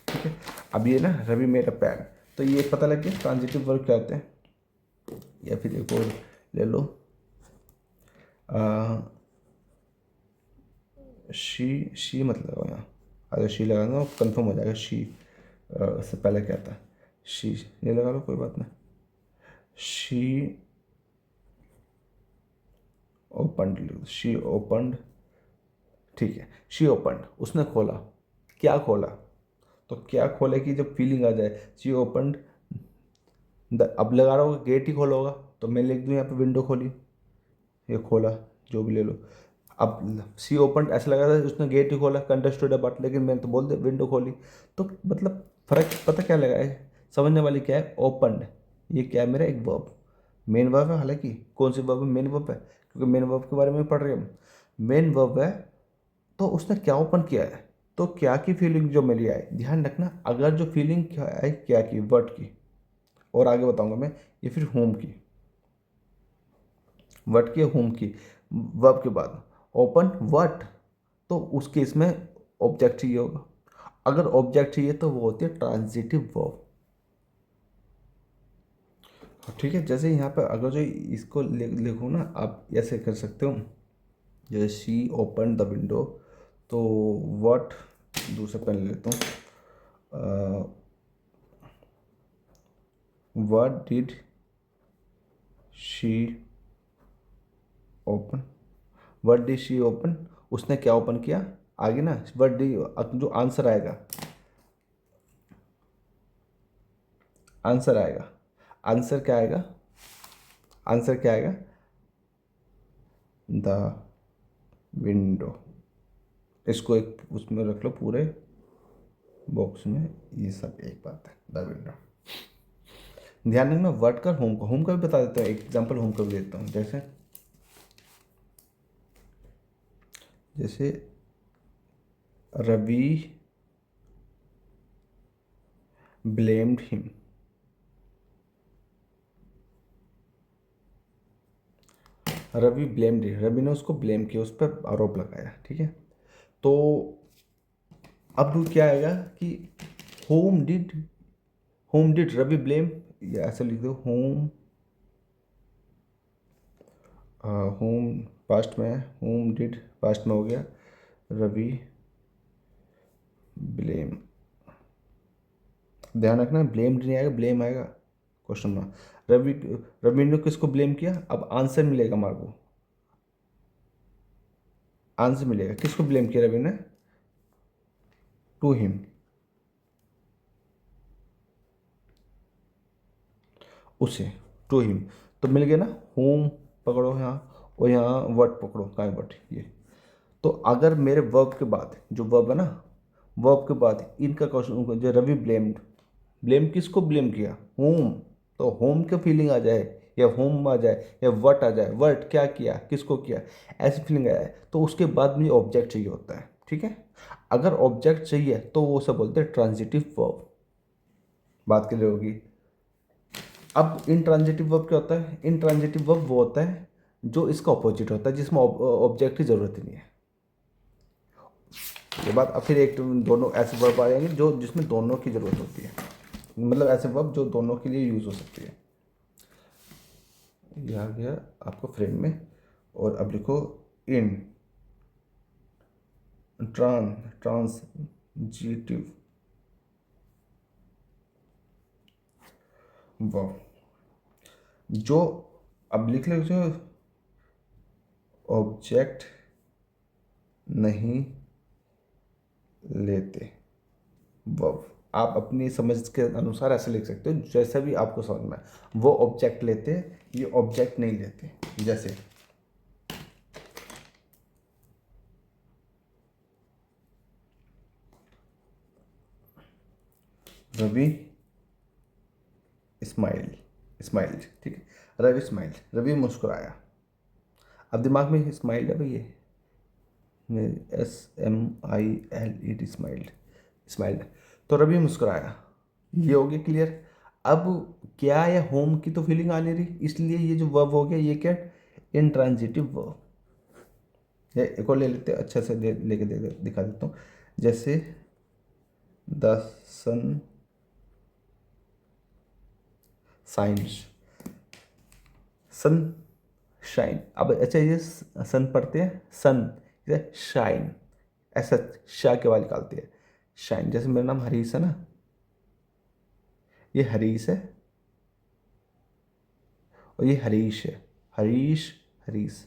ठीक है, अब ये ना रवि मेड अ पेन, तो ये पता लग गया ट्रांजिटिव वर्ब क्या होते हैं। या फिर एक और ले लो, शी मत लगाओ यहाँ, अगर शी लगाना कंफर्म हो जाएगा। शी से पहले क्या था, शी ये लगा लो, कोई बात नहीं। शी ओपनड, शी ओपनड, ठीक है, शी ओपनड, उसने खोला। क्या खोला, तो क्या खोले की जब फीलिंग आ जाए, शी ओपनड अब लगा रहा होगा गेट ही खोला होगा, तो मैं लिख दूँ यहाँ पे विंडो खोली, ये खोला, जो भी ले लो। अब सी ओपन ऐसा लगा था उसने गेट ही खोला, कंटेस्टेड बट, लेकिन मैंने तो बोल दे विंडो खोली। तो मतलब फ़र्क पता क्या लगा है, समझने वाली क्या है, ओपन, ये क्या है मेरा एक वर्ब, मेन वर्ब है। हालांकि कौन सी वर्ब है, मेन वर्ब है, क्योंकि मेन वर्ब के बारे में पढ़ रहे हैं हम। मेन वर्ब है, तो उसने क्या ओपन किया है, तो क्या की फीलिंग जो मिली है, ध्यान रखना, अगर जो फीलिंग क्या है, क्या की, वर्ड की, और आगे बताऊंगा मैं, ये फिर होम की, वट की, होम की, वर्ब के बाद ओपन वट, तो उस केस में ऑब्जेक्ट चाहिए होगा। अगर ऑब्जेक्ट चाहिए तो वो होती है ट्रांजिटिव वर्ब। ठीक है, जैसे यहाँ पर अगर जो इसको लिखो ना, आप ऐसे कर सकते हो, जैसे शी ओपन द विंडो, तो वट दूसरा पेन ले लेता हूँ, what did she open, what did she open, उसने क्या ओपन किया, आगे ना वट डी, जो आंसर आएगा, आंसर आएगा, आंसर क्या आएगा, आंसर क्या आएगा, द विंडो। इसको एक उसमें रख लो पूरे बॉक्स में, ये सब एक बात है, द विंडो। ध्यान रखना वर्ड का, होम का भी बता देता हूँ, एग्जाम्पल होम का भी देता हूँ। जैसे जैसे Ravi blamed him, Ravi blamed, Ravi ने उसको ब्लेम किया, उस पर आरोप लगाया। ठीक है, तो अब क्या आएगा कि whom did, whom did Ravi blame, या ऐसा लिख दो, होम, होम पास्ट में है, होम डिड पास्ट में हो गया, रवि ब्लेम, ध्यान रखना ब्लेम नहीं आएगा, ब्लेम आएगा, क्वेश्चन मार्क। रवि ने किसको ब्लेम किया, अब आंसर मिलेगा हमारे को, आंसर मिलेगा, किसको ब्लेम किया रवि ने, टू हिम, उसे, टू हिम, तो मिल गया ना, होम पकड़ो यहाँ, और यहाँ वर्ड पकड़ो, काय वर्ड ये। तो अगर मेरे वर्ब के बाद जो वर्ब है ना, वर्ब के बाद इनका क्वेश्चन, जो रवि ब्लेम्ड, ब्लेम किसको ब्लेम किया, होम, तो होम की फीलिंग आ जाए, या होम आ जाए, या वट आ जाए, वट क्या किया, किसको किया, ऐसी फीलिंग आ जाए, तो उसके बाद मुझे ऑब्जेक्ट चाहिए होता है। ठीक है, अगर ऑब्जेक्ट चाहिए तो वो सब बोलते हैं ट्रांजिटिव वर्ब, बात क्लियर होगी। अब इंट्रांजिटिव वर्ब क्या होता है, इंट्रांजिटिव वर्ब वो होता है जो इसका ऑपोजिट होता है, जिसमें ऑब्जेक्ट की जरूरत ही नहीं है। ये बात, अब फिर एक दोनों ऐसे वर्ब आ जाएंगे जो जिसमें दोनों की ज़रूरत होती है, मतलब ऐसे वर्ब जो दोनों के लिए यूज़ हो सकती है। ये आ गया आपको फ्रेम में, और अब लिखो इन ट्रांजिटिव वर्ब, जो अब लिख लो, जो ऑब्जेक्ट नहीं लेते वर्ब, आप अपनी समझ के अनुसार ऐसे लिख सकते हो, जैसा भी आपको समझ में आए। वो ऑब्जेक्ट लेते, ये ऑब्जेक्ट नहीं लेते। जैसे रवि स्माइल, स्माइल, ठीक है, रवि स्माइल, रवि मुस्कुराया। अब दिमाग में स्माइल है भैया, SMILED, स्माइल्ड, स्माइल्ड, तो रवि मुस्कुराया, ये हो गया क्लियर। अब क्या, या होम की तो फीलिंग आ नहीं रही, इसलिए ये जो वर्ब हो गया ये क्या, इंट्रांजिटिव वर्ब। ये एक और ले लेते हैं, अच्छे से लेके दिखा देता हूँ। जैसे the sun shines, sun shine. अब अच्छा ये सन पढ़ते हैं सन, ये शाइन, ऐसा शाह के बाद निकालते हैं शाइन। जैसे मेरा नाम हरीश है ना, ये हरीश है और ये हरीश है, हरीश हरीश।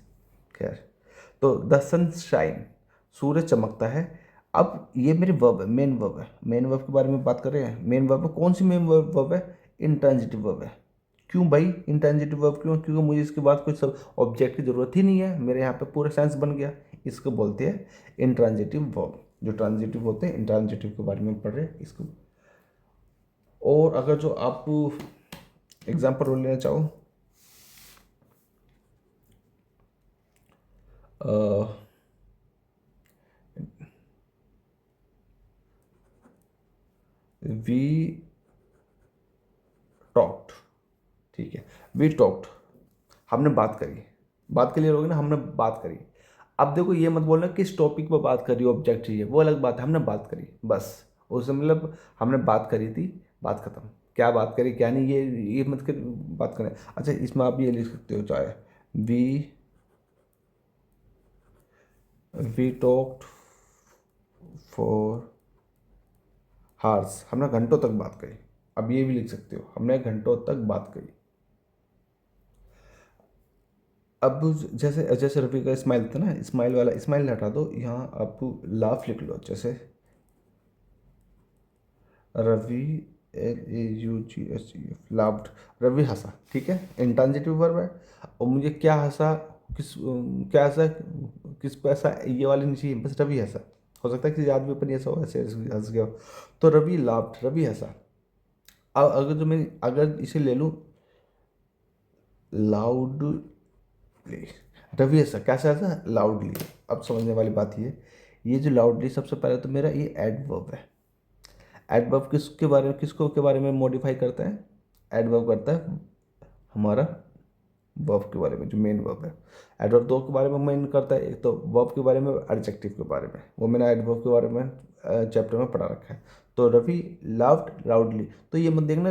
खैर, तो द सन शाइन, सूरज चमकता है। अब ये मेरे वर्ब है, मेन वर्ब है। मेन वर्ब के बारे में बात कर रहे हैं। मेन वर्ब है, कौन सी मेन वर्ब है? इंट्रांजिटिव वर्ब है। क्यों भाई इंट्रांजिटिव वर्ब क्यों? क्योंकि मुझे इसके बाद कोई सब ऑब्जेक्ट की जरूरत ही नहीं है, मेरे यहाँ पे पूरा सेंस बन गया। इसको बोलते हैं इंट्रांजिटिव वर्ब। जो ट्रांजिटिव होते हैं, इंट्रांजिटिव के बारे में पढ़ रहे हैं इसको। और अगर जो आप एग्जाम्पल रोल लेना चाहो, वी टॉक्ड, ठीक है, वी टॉक्ड, हमने बात करी। बात क्लियर होगी ना, हमने बात करी। अब देखो ये मत बोलना किस टॉपिक पर बात करी, ऑब्जेक्ट चाहिए, वो अलग बात है। हमने बात करी बस, उससे मतलब हमने बात करी थी, बात खत्म। क्या बात करी क्या नहीं, ये मत कर बात करें। अच्छा, इसमें आप ये लिख सकते हो चाहे वी टॉक्ड फॉर हार्स, हमने घंटों तक बात करी। अब ये भी लिख सकते हो, हमने घंटों तक बात करी। अब जैसे जैसे रवि का स्माइल था ना, स्माइल वाला स्माइल हटा दो, यहाँ आप लाफ लिख लो। जैसे रवि, LAUGHEF, लाफ्ड, रवि हंसा, ठीक है, इंट्रांजिटिव वर्ब है। और मुझे क्या हंसा, क्या हंसा, किस पे हंसा, ये वाली नहीं चाहिए, बस रवि हंसा। हो सकता है किसी आदमी पर नहीं हंसा हो, ऐसे हंस गया हो। तो रवि लाफ्ड, रवि हंसा। अब अगर जो मैं अगर इसे ले लूँ लाउडली, रवि हंसा, कैसे हंसा, लाउडली। अब समझने वाली बात ये जो लाउडली, सबसे पहले तो मेरा ये एडवर्ब है। एडवर्ब किसके बारे में, किसको के बारे में मॉडिफाई करता है? एडवर्ब करता है हमारा वर्ब के बारे में, जो मेन वर्ब है। एडवर्ब दो के बारे में मेन करता है, एक तो वर्ब के बारे में, एडजेक्टिव के बारे में। वो मैंने एडवर्ब के बारे में चैप्टर में पढ़ा रखा है। तो रवि लाउड लाउडली, तो ये मत देखना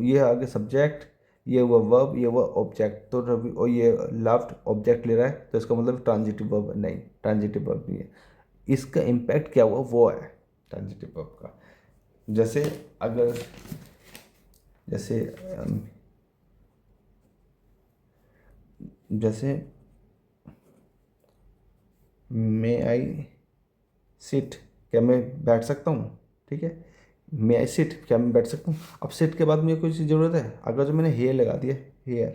ये आगे सब्जेक्ट, ये हुआ वर्ब, ये हुआ ऑब्जेक्ट। तो रवि और ये लाउड ऑब्जेक्ट ले रहा है, तो इसका मतलब ट्रांजिटिव वर्ब नहीं, ट्रांजिटिव वर्ब नहीं है। इसका इम्पैक्ट क्या हुआ वो है ट्रांजिटिव वर्ब का। जैसे अगर जैसे जैसे मे आई सिट, क्या मैं बैठ सकता हूँ, ठीक है, मे आई सिट, क्या मैं बैठ सकता हूँ। अब सिट के बाद मुझे कोई चीज़ ज़रूरत है, अगर जो मैंने हेयर लगा दिया, हेयर,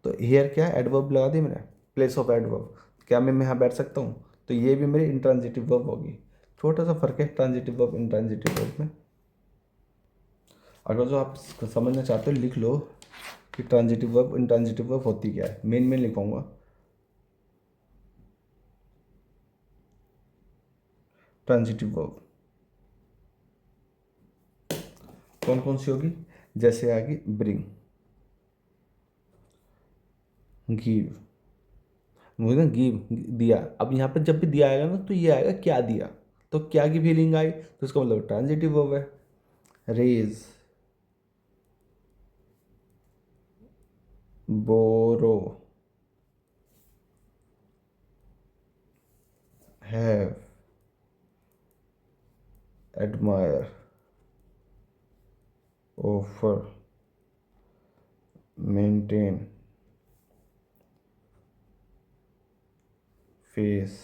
तो हेयर क्या है, एडवर्ब लगा दी मैंने, प्लेस ऑफ एडवर्ब। क्या मैं यहाँ बैठ सकता हूँ, तो ये भी मेरी इंट्रांजिटिव वर्ब होगी। छोटा सा फर्क है ट्रांजिटिव वर्ब इंट्रांजिटिव वर्ब में। अगर जो आप समझना चाहते हो लिख लो कि ट्रांजिटिव वर्ब इंट्रांजिटिव वर्ब होती क्या है, मेन मेन लिखूंगा। ट्रांजिटिव वर्ब कौन कौन सी होगी? जैसे आगे ब्रिंग, गिव, मुझे ना गिव, दिया। अब यहाँ पे जब भी दिया आएगा ना, तो ये आएगा क्या दिया, तो क्या की फीलिंग आई, तो इसका मतलब ट्रांजिटिव वर्ब है। Raise, borrow, have, admire, offer, maintain, face.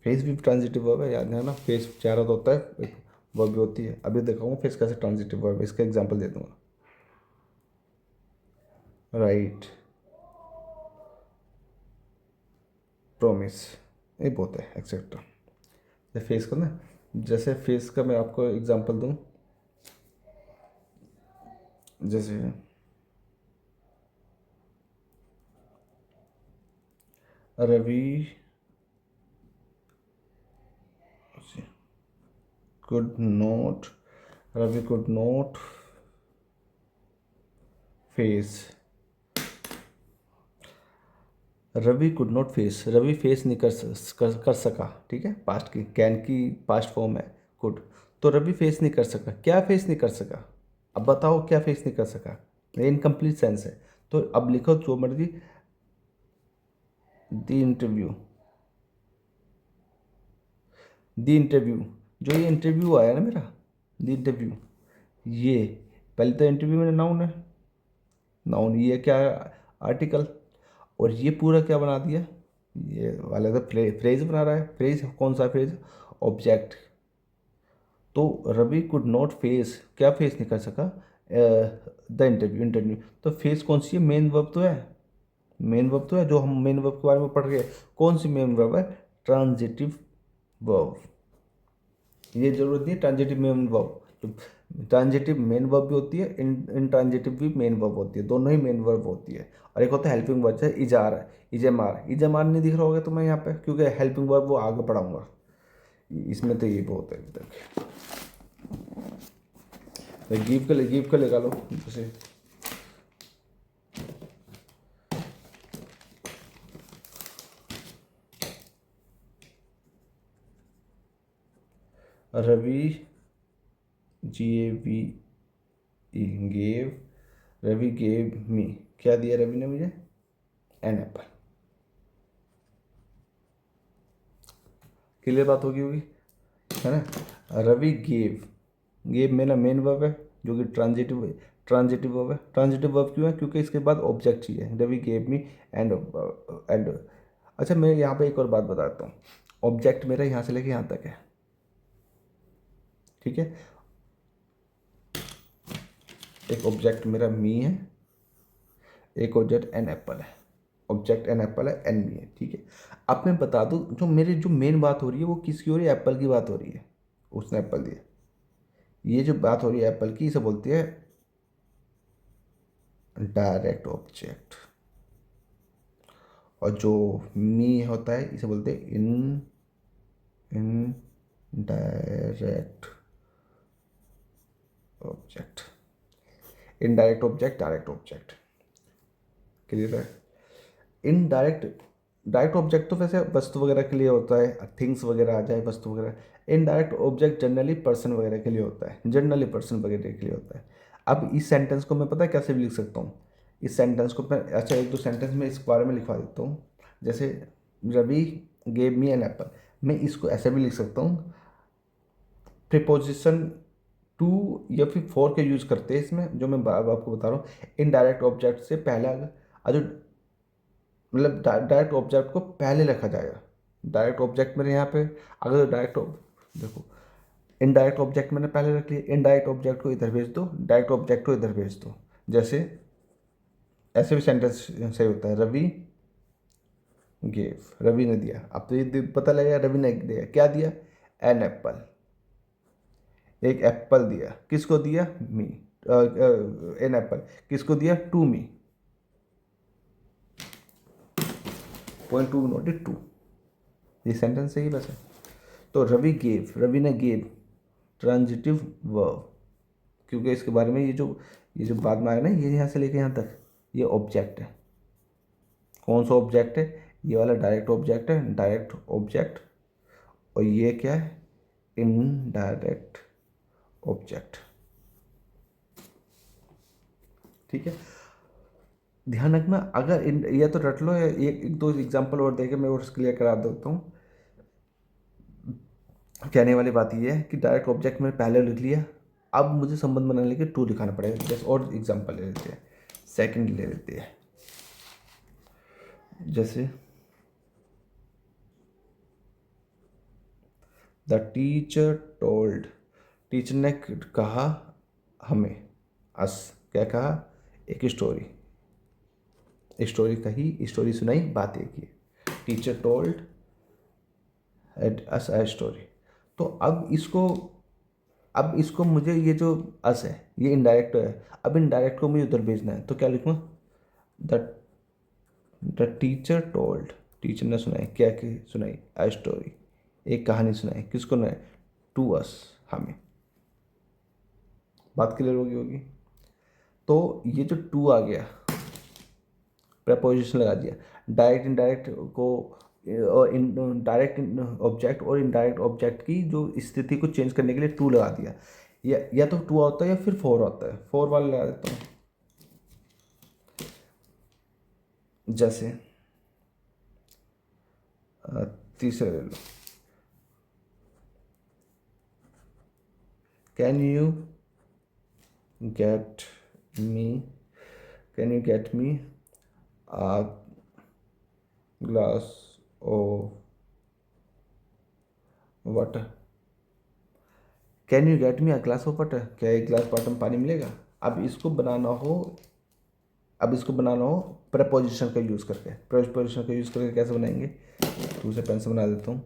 Face भी ट्रांजिटिव वर्ब है, याद है ना, फेस चेहरा तो होता है, एक वर्ब भी होती है। अभी दिखाऊंगा फेस कैसे ट्रांजिटिव वर्ब है, इसका एग्जांपल दे दूंगा। राइट, प्रॉमिस, ये बहुत है एक्सेट्रा। जैसे फेस का ना, जैसे फेस का मैं आपको एग्जांपल दूं, जैसे Ravi could not, Ravi could not face Ravi could not face, Ravi face नहीं कर सका, ठीक है, पास्ट की, कैन की पास्ट फॉर्म है कुड, तो रवि फेस नहीं कर सका, क्या फेस नहीं कर सका, अब बताओ क्या फेस नहीं कर सका, ये इनकम्प्लीट सेंस है, तो अब लिखो जो मर्जी, द इंटरव्यू, द इंटरव्यू, जो ये इंटरव्यू आया ना मेरा, द इंटरव्यू, ये पहले तो इंटरव्यू में नाउन है, नाउन ये क्या है, आर्टिकल, और ये पूरा क्या बना दिया, ये वाला तो फ्रेज बना रहा है, फ्रेज कौन सा फ्रेज, ऑब्जेक्ट, तो रवि कुड नॉट फेस, क्या फेस नहीं कर सका, द इंटरव्यू, इंटरव्यू, तो फेस कौन सी है, मेन वर्ब तो है, मेन वर्ब तो है, जो हम मेन वर्ब के बारे में पढ़ रहे हैं, कौन सी मेन वर्ब है, ट्रांजिटिव वर्ब, ये जरूरत नहीं है transitive main verb, transitive main verb भी होती है, इन ट्रांजिटिव भी मेन वर्ब होती है, दोनों ही मेन वर्ब होती है, और एक होता है हेल्पिंग वर्ब, जैसे इजार, इजमार, इजमार नहीं दिख रहा होगा तुम्हें यहाँ पे, क्योंकि हेल्पिंग वर्ब वो आगे पढ़ाऊंगा, इसमें तो ये बहुत है अभी तक, तो गिव का लगा लो, जैसे Ravi, GAVE, gave, Ravi gave me, क्या दिया रवि ने मुझे, एन एप्पल, क्लियर बात होगी है ना, रवि गेव, गेव मेरा मेन वर्ब है, जो कि ट्रांजिटिव वर्ब है, ट्रांजिटिव वर्ब क्यों है, क्योंकि इसके बाद ऑब्जेक्ट चाहिए, Ravi gave me and and, अच्छा मैं यहाँ पे एक और बात बताता हूँ, ऑब्जेक्ट मेरा यहाँ से लेके यहाँ तक है, ठीक है, एक ऑब्जेक्ट मेरा मी है, एक ऑब्जेक्ट एन एप्पल है, ऑब्जेक्ट एन एप्पल है, एन मी है, ठीक है, अब मैं बता दूँ जो मेरी जो मेन बात हो रही है वो किसकी हो रही है, एप्पल की बात हो रही है, उसने एप्पल दिया, ये जो बात हो रही है एप्पल की, इसे बोलती है डायरेक्ट ऑब्जेक्ट, और जो मी होता है इसे बोलते हैं in direct object, indirect object, direct object, clear है, इनडायरेक्ट, डायरेक्ट ऑब्जेक्ट तो वैसे वस्तु वगैरह के लिए होता है, थिंग्स वगैरह आ जाए, वस्तु वगैरह, इनडायरेक्ट ऑब्जेक्ट जनरली पर्सन वगैरह के लिए होता है, जनरली पर्सन वगैरह के लिए होता है। अब इस सेंटेंस को मैं पता है कैसे भी लिख सकता हूँ, इस सेंटेंस को मैं, अच्छा एक दो सेंटेंस में इस बारे में लिखवा देता हूँ, जैसे Ravi gave me an apple, मैं इसको ऐसे भी लिख सकता हूँ, प्रिपोजिशन टू या फिर फॉर के यूज़ करते हैं इसमें, जो मैं आपको बता रहा हूँ, इनडायरेक्ट ऑब्जेक्ट से पहले अगर मतलब डायरेक्ट ऑब्जेक्ट को पहले रखा जाएगा, डायरेक्ट ऑब्जेक्ट मेरे यहाँ पे, अगर डायरेक्ट देखो, इनडायरेक्ट ऑब्जेक्ट मैंने पहले रख लिया, इनडायरेक्ट ऑब्जेक्ट को इधर भेज दो, डायरेक्ट ऑब्जेक्ट को इधर भेज दो, जैसे ऐसे भी सेंटेंस सही होता है, रवि गेव, रवि ने दिया, अब तो ये पता लगेगा रवि ने दिया, क्या दिया, एन एप्पल, एक एप्पल दिया, किसको दिया, मी, एन एप्पल किसको दिया, to me, point to noted to, ये सेंटेंस सही बस है, तो रवि गेव, रवि ने गेव, ट्रांजिटिव वर्ब, क्योंकि इसके बारे में ये जो बाद में आया ना, ये यहाँ से लेके यहाँ तक ये ऑब्जेक्ट है, कौन सा ऑब्जेक्ट है, ये वाला डायरेक्ट ऑब्जेक्ट है, डायरेक्ट ऑब्जेक्ट, और ये क्या है, इनडायरेक्ट ऑब्जेक्ट, ठीक है, ध्यान रखना, अगर इन या तो रट लो, या एक दो एग्जांपल और देके मैं और क्लियर करा देता हूँ, कहने वाली बात ये है कि डायरेक्ट ऑब्जेक्ट मैंने पहले लिख लिया, अब मुझे संबंध बनाने के लिए टू लिखाना पड़ेगा, जैसे और एग्जांपल ले लेते हैं, सेकंड ले लेते हैं, जैसे द टीचर टोल्ड, टीचर ने कहा हमें, अस, क्या कहा, एक स्टोरी कही, स्टोरी सुनाई, बात एक ही, teacher told at us a story, तो अब इसको मुझे, ये जो अस है ये इनडायरेक्ट है, अब इनडायरेक्ट को मुझे उधर भेजना है, तो क्या लिखूँ, the the teacher told, teacher ने सुनाई, क्या की सुनाई, अ स्टोरी, एक कहानी सुनाई, किसको सुनाई, टू अस, हमें, बात क्लियर होगी। तो ये जो टू आ गया, प्रपोजिशन लगा दिया। डायरेक्ट इनडायरेक्ट को और डायरेक्ट ऑब्जेक्ट और इनडायरेक्ट ऑब्जेक्ट की जो स्थिति को चेंज करने के लिए टू लगा दिया। या तो टू होता है या फिर फोर होता है, फोर वाला लगा देता हूँ। जैसे तीसरा ले लो, can you get me, can you get me a glass of water, can you get me a glass of water, क्या एक गिलास वाटर में पानी मिलेगा। अब इसको बनाना हो प्रपोजिशन का यूज़ करके, प्रपोजिशन का यूज़ करके कैसे बनाएंगे, दूसरे पेन से बना देता हूँ।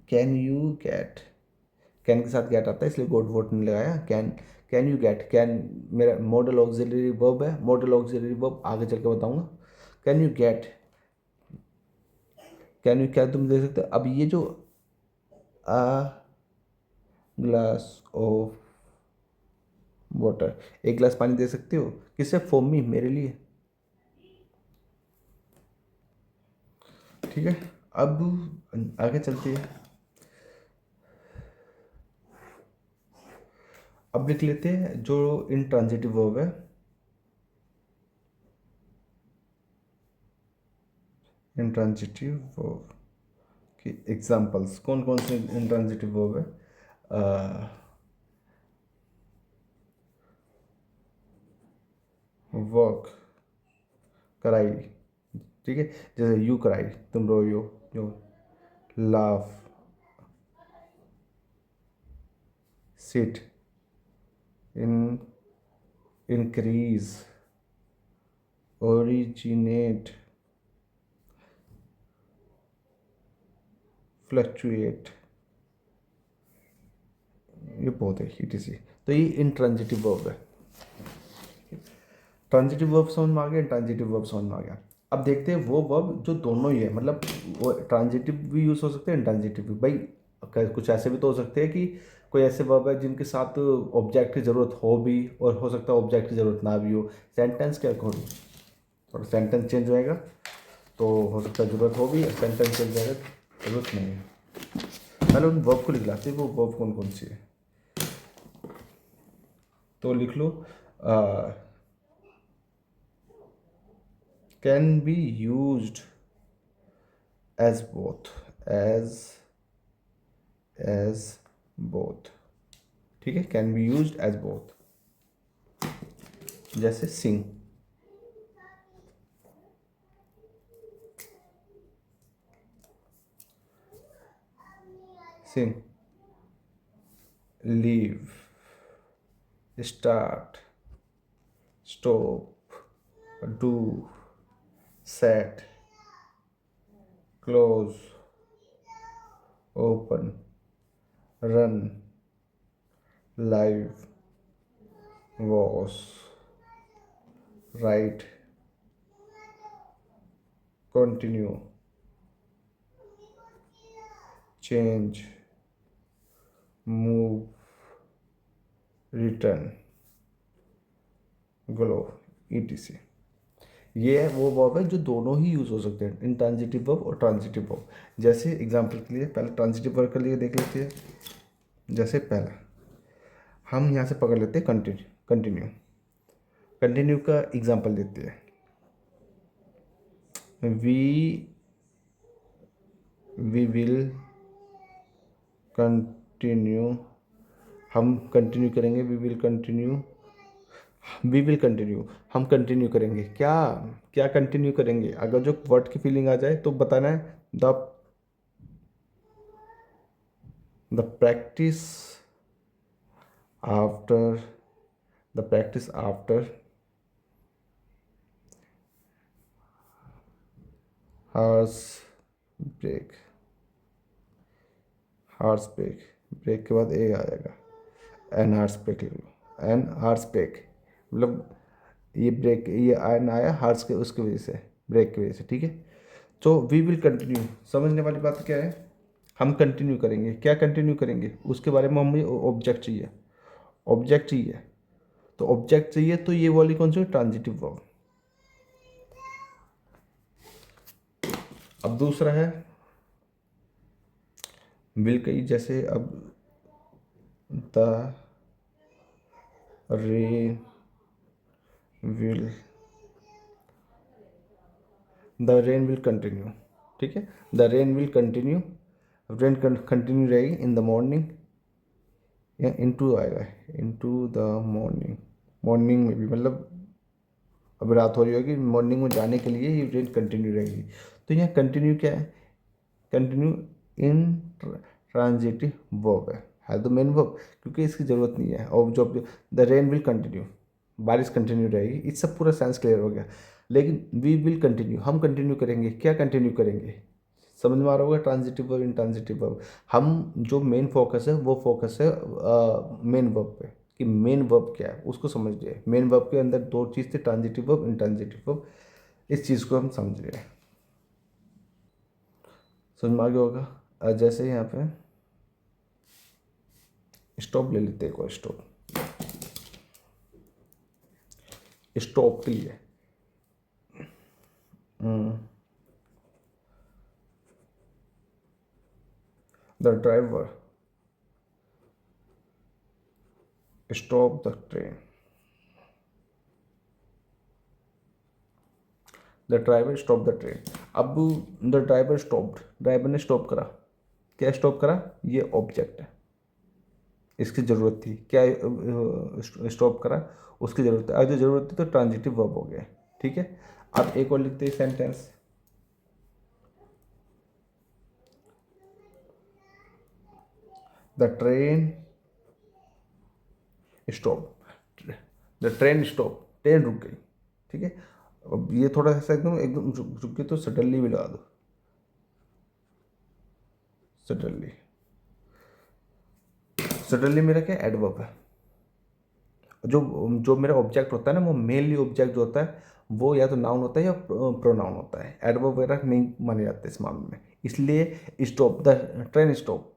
कैन यू गेट, कैन के साथ गेट आता है इसलिए गोट वोट नहीं लगाया। कैन यू गेट, कैन मेरा मॉडल ऑक्सिलरी वर्ब है, मॉडल ऑक्सिलरी वर्ब आगे चल के बताऊँगा। Can you gate, can you क्या तुम दे सकते हो। अब ये जो अ ग्लास ऑफ वाटर, एक गिलास पानी दे सकते हो, किससे, फॉर मी, मेरे लिए। ठीक है, अब आगे चलते हैं। अब लिख लेते हैं जो इंट्रांजिटिव वर्ब है, इंट्रांजिटिव वर्ब की एग्जांपल्स कौन कौन से इंट्रांजिटिव वर्ब है। वर्क, कराई, ठीक है, जैसे यू कराई, तुम रोई हो, जो लाफ, सिट, इन इंक्रीज, ओरिजिनेट, फ्लक्चुएट, ये बहुत है ETC। तो ये इंट्रांजिटिव वर्ब है। ट्रांजिटिव वर्ब समझ में आ गया, इंट्रांजिटिव वर्ब समझ में आ गया। अब देखते हैं वो वर्ब जो दोनों ही है, मतलब वो ट्रांजिटिव भी यूज़ हो सकते हैं, इंट्रांजिटिव भी। भाई कुछ ऐसे भी तो हो सकते हैं कि कोई ऐसे वर्ब है जिनके साथ ऑब्जेक्ट की ज़रूरत हो भी और हो सकता है ऑब्जेक्ट की ज़रूरत ना भी हो, सेंटेंस के अकॉर्डिंग थोड़ा सेंटेंस चेंज होएगा, तो हो सकता है ज़रूरत हो भी, सेंटेंस चेंज जाएगा ज़रूरत नहीं है। पहले उन वर्ब को लिख लाते हैं, वो वर्ब कौन कौन सी है, तो लिख लो। Can be used as both, as both, ठीक है, can be used as both. जैसे sing, sing, leave, start, stop, do, set, close, open, run, live, wash, write, continue, change, move, return, glow, ETC। ये है वो वर्ब है जो दोनों ही यूज़ हो सकते हैं, इंट्रांजिटिव वर्ब और ट्रांजिटिव वर्ब। जैसे एग्जांपल के लिए पहले ट्रांजिटिव वर्ब के लिए देख लेते हैं। जैसे पहला हम यहाँ से पकड़ लेते हैं कंटिन्यू, कंटिन्यू, कंटिन्यू का एग्जांपल देते हैं। वी विल कंटिन्यू, हम कंटिन्यू करेंगे, वी विल कंटिन्यू, हम कंटिन्यू करेंगे। क्या क्या कंटिन्यू करेंगे, अगर जो वर्ड की फीलिंग आ जाए तो बताना है। The practice after, the practice after horse break, horse break, break के बाद ए आएगा, एन हार्स ब्रेक लिख लो, एन हार्स ब्रेक, मतलब ये ब्रेक, ये एन आया हार्स के उसकी वजह से, ब्रेक की वजह से, ठीक है। तो वी विल कंटिन्यू, समझने वाली बात क्या है, हम कंटिन्यू करेंगे, क्या कंटिन्यू करेंगे उसके बारे में हमें ऑब्जेक्ट चाहिए, ऑब्जेक्ट चाहिए। तो ऑब्जेक्ट चाहिए तो ये वाली कौन सी ट्रांजिटिव वर्ब। अब दूसरा है विल कई, जैसे अब the rain will the rain will continue, ठीक है, the rain will continue, rain continue रहेगी इन द मॉर्निंग, या इनटू आएगा, इनटू द मॉर्निंग, मॉर्निंग में भी मतलब अब रात हो रही होगी, मॉर्निंग में जाने के लिए ये रेन कंटिन्यू रहेगी। तो यहाँ कंटिन्यू क्या है, कंटिन्यू इन ट्रांजिटिव वर्ब है तो मेन वर्ब, क्योंकि इसकी ज़रूरत नहीं है। और जो द रेन विल कंटिन्यू, बारिश कंटिन्यू रहेगी, इस सब पूरा सेंस क्लियर हो गया। लेकिन वी विल कंटिन्यू, हम कंटिन्यू करेंगे, क्या कंटिन्यू करेंगे, समझ में आ रहा होगा, ट्रांजिटिव वर्ब इंट्रांजिटिव वर्ब। हम जो मेन फोकस है वो फोकस है मेन वर्ब पे, कि मेन वर्ब क्या है उसको समझ लिए। मेन वर्ब के अंदर दो चीज़ थी, ट्रांजिटिव वर्ब इंट्रांजिटिव वर्ब, इस चीज़ को हम समझ रहे हैं। समझ में आ गया होगा। जैसे यहाँ पे स्टॉप ले लेते हैं, कोई स्टॉप, स्टॉप के लिए the driver stop the train, the driver stop the train. अब द ड्राइवर स्टॉप्ड, ड्राइवर ने स्टॉप करा, क्या स्टॉप करा, ये ऑब्जेक्ट है, इसकी ज़रूरत थी, क्या स्टॉप करा, उसकी ज़रूरत है। अगर जो ज़रूरत थी तो ट्रांजिटिव वर्ब हो गया, ठीक है। अब एक और लिखते हैं sentence, the train stop, the train stop, train रुक गई, ठीक है। अब ये थोड़ा सा एकदम एकदम रुक गई तो सडनली भी लगा दो, सडनली, सडनली मेरा क्या एडवर्ब है। जो जो मेरा ऑब्जेक्ट होता है ना, वो मेनली ऑब्जेक्ट जो होता है वो या तो नाउन होता है या प्रोनाउन होता है, एडवर्ब वगैरह नहीं माने जाते इस मामले में। इसलिए stop the train stop,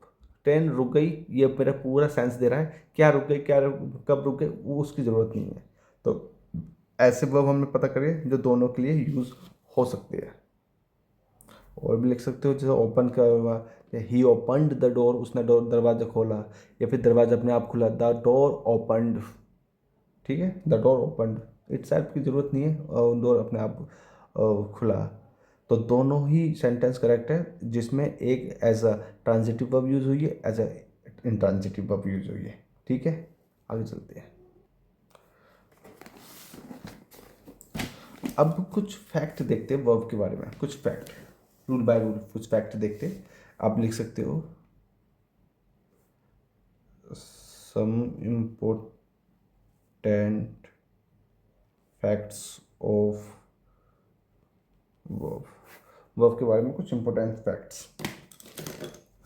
train रुक गई, ये मेरा पूरा सेंस दे रहा है, क्या रुक गई, कब रुक गई, वो उसकी ज़रूरत नहीं है। तो ऐसे वर्ब हमें पता करिए जो दोनों के लिए यूज़ हो सकते हैं। और भी लिख सकते हो, जैसे ओपन का हुआ, ही ओपनड द डोर, उसने डोर दरवाज़ा खोला, या फिर दरवाज़ा अपने आप खुला, द डोर ओपनड, ठीक है, the door opened, it's self की ज़रूरत नहीं है, डोर अपने आप खुला। तो दोनों ही सेंटेंस करेक्ट है, जिसमें एक as a transitive verb use हुई है, as a intransitive verb use हुई है, ठीक है। आगे चलते हैं। अब कुछ फैक्ट देखते हैं वर्ब के बारे में, कुछ फैक्ट, रूल बाय रूल कुछ फैक्ट देखते हैं। आप लिख सकते हो some important facts of verb, verb के बारे में कुछ इंपॉर्टेंट फैक्ट्स।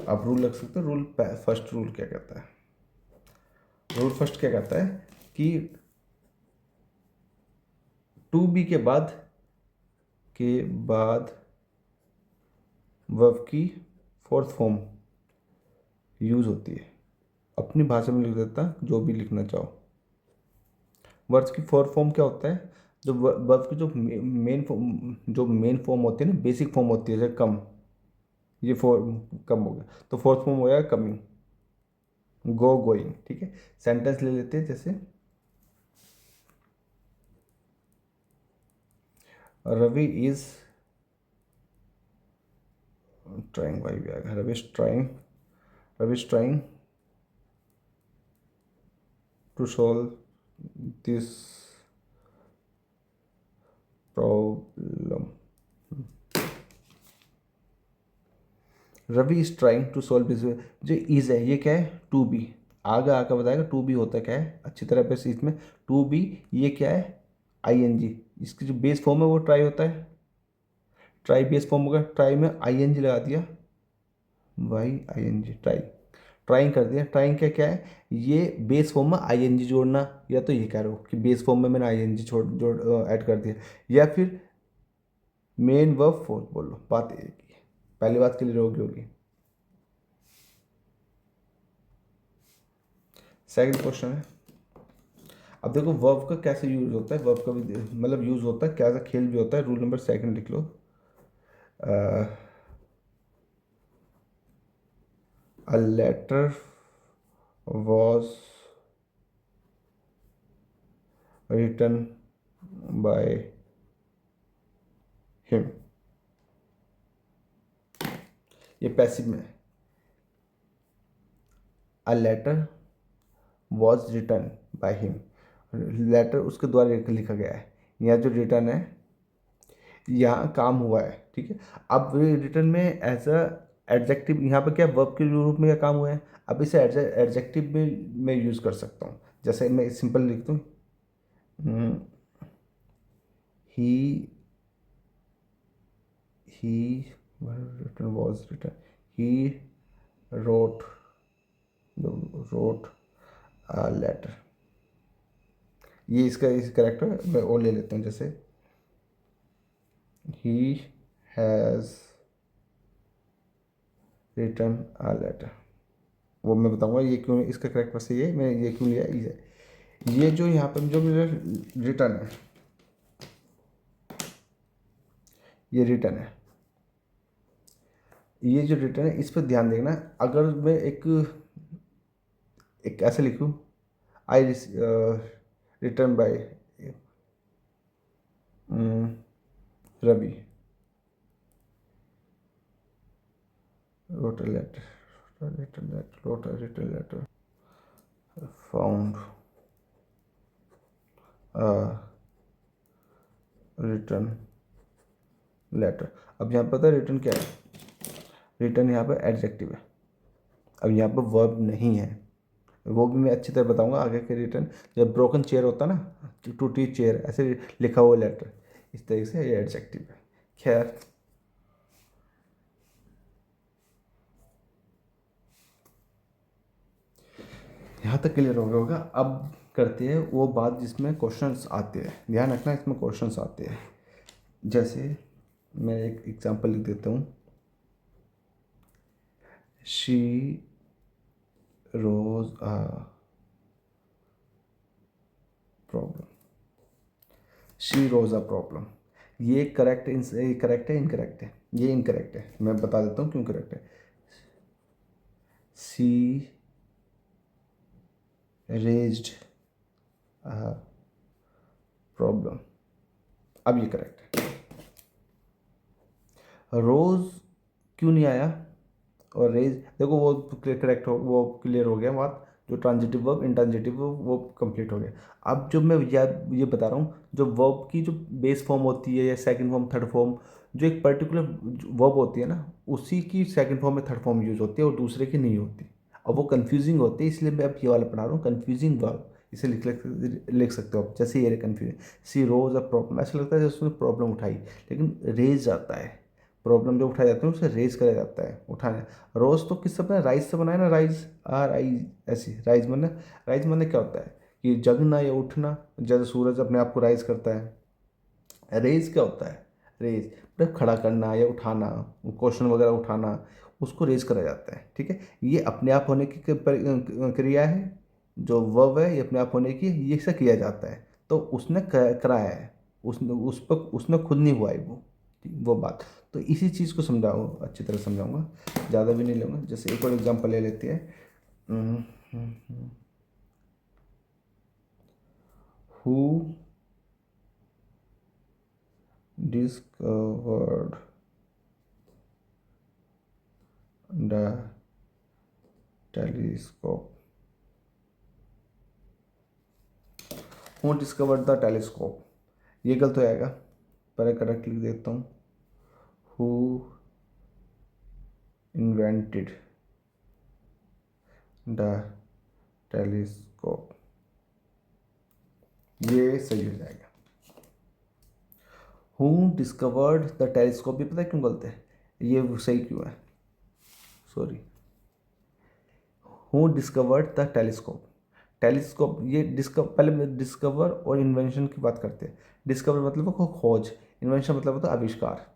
आप रूल रख सकते हो। रूल फर्स्ट, रूल क्या कहता है, रूल फर्स्ट क्या कहता है कि टू बी के बाद वर्ब की फोर्थ फॉर्म यूज होती है। अपनी भाषा में लिख देता, जो भी लिखना चाहो। वर्ड्स की फोर्थ फॉर्म क्या होता है, जो वर्ब की जो मेन फॉर्म होती है ना, बेसिक फॉर्म होती है, जैसे कम, ये फॉर्म कम हो गया तो फोर्थ फॉर्म हो गया कमिंग, गो गोइंग, ठीक है। सेंटेंस ले लेते हैं, जैसे रवि इज ट्राइंग, वाई भी आएगा, Ravi is trying to solve this problem, Ravi is trying to solve this. जो इज है ये क्या है, टू बी, आगे आकर बताएगा टू बी होता क्या है अच्छी तरह पे इसमें। टू बी ये क्या है, आई एन जी, इसकी जो बेस फॉर्म है वो ट्राई होता है, ट्राई बेस फॉर्म होगा, ट्राई में आई एन जी लगा दिया, Y I N G, try, trying कर दिया। ट्राइंग क्या क्या है, ये बेस फॉर्म में आई एन जी जोड़ना, या तो ये कह रहे हो कि बेस फॉर्म में मैंने आई एन जी जोड़ ऐड कर दिया, या फिर मेन वर्ब फोर्थ बोलो, बात एक ही है। पहली बात क्लियर होगी। सेकंड क्वेश्चन है, अब देखो वर्ब का कैसे यूज़ होता है, वर्ब का भी मतलब यूज़ होता है, क्या सा खेल भी होता है। रूल नंबर सेकंड लिख लो। A letter was written by him. ये पैसिव में है। A letter was written by him, letter उसके द्वारा लिखा गया है। यहाँ जो रिटर्न है, यहाँ काम हुआ है, ठीक है। अब रिटर्न में एज अ एडजेक्टिव, यहाँ पर क्या वर्ब के रूप में क्या काम हुआ है, अब इसे एडजेक्टिव में मैं यूज़ कर सकता हूँ। जैसे मैं सिंपल लिख दूँ, he he return was return, he wrote wrote a letter. ये इसका इस करेक्टर मैं और ले लेता हूँ, जैसे he has return a letter. वो मैं बताऊंगा ये क्यों, इसका करेक्ट वैसे ये मैं ये क्यों लिया। ये जो यहाँ पर जो मेरा रिटर्न है, ये रिटर्न है, ये जो रिटर्न है इस पर ध्यान देना। अगर मैं एक एक ऐसे लिखूँ, I return by Ravi wrote a letter, wrote a letter, found a written letter। अब यहाँ पता है रिटर्न क्या है, रिटर्न यहाँ पर एडजेक्टिव है। अब यहाँ पर वर्ब नहीं है, वो भी मैं अच्छी तरह बताऊंगा आगे के। रिटर्न जब ब्रोकन चेयर होता ना, टूटी चेयर, ऐसे लिखा हुआ लेटर, इस तरीके से ये एडजेक्टिव है। खैर, यहाँ तक क्लियर हो गया होगा। अब करते हैं वो बात जिसमें क्वेश्चंस आते हैं। ध्यान रखना इसमें क्वेश्चंस आते हैं। जैसे मैं एक एग्जांपल लिख देता हूँ, she rose a problem, she rose a problem. ये करेक्ट करेक्ट है इनकरेक्ट है, ये इनकरेक्ट है। मैं बता देता हूँ क्यों करेक्ट है। शी रेज्ड अ प्रॉब्लम, अब ये करेक्ट है। रोज क्यों नहीं आया, और रेज देखो वो करेक्ट हो, वो क्लियर हो गया बात। जो ट्रांजिटिव वर्ब इंट्रांजिटिव वर्ब वो कंप्लीट हो गया। अब जो मैं ये बता रहा हूँ, जो वर्ब की जो बेस फॉर्म होती है या सेकंड फॉर्म थर्ड फॉर्म, जो एक पर्टिकुलर वर्ब होती है ना, उसी की सेकंड फॉर्म में थर्ड फॉर्म यूज होती है और दूसरे की नहीं होती। अब वो कन्फ्यूजिंग होती है, इसलिए मैं अब ये वाला पढ़ा रहा हूँ, कन्फ्यूजिंग वर्ब। इसे लिख सकते हो आप, जैसे ये confusion, C rose a problem, ऐसा लगता है जैसे उसने प्रॉब्लम उठाई, लेकिन रेज आता है। प्रॉब्लम जब उठाए जाते हैं उसे रेज करा जाता है, उठाने। रोज तो किससे बना है, राइज से बना है ना, राइज आर आई ऐसी राइज मन। राइज मन क्या होता है कि जगना या उठना, जैसे सूरज अपने आप को राइज करता है। रेज क्या होता है, रेज मतलब खड़ा करना या उठाना, क्वेश्चन वगैरह उठाना, उसको रेज करा जाता है, ठीक है। ये अपने आप होने की क्रिया है, जो वर्ब है ये अपने आप होने की, ये से किया जाता है। तो उसने कराया है, उसने उस पर उसने खुद नहीं हुआ है वो बात। तो इसी चीज़ को समझाओ, अच्छी तरह समझाऊंगा, ज़्यादा भी नहीं लूँगा। जैसे एक और एग्जांपल ले लेते हैं, who discovered the telescope, who discovered the telescope, ये गलत हो जाएगा, पहले करेक्ट लिख देता हूँ। हु इन्वेंटेड द टेलीस्कोप, ये सही हो जाएगा। हु डिस्कवर्ड द टेलीस्कोप, ये पता है क्यों गलत है, ये सही क्यों है, sorry. Who discovered the telescope, telescope ये पहले डिस्कवर और इन्वेंशन की बात करते हैं। डिस्कवर मतलब वो खोज, इन्वेंशन मतलब होता है आविष्कार।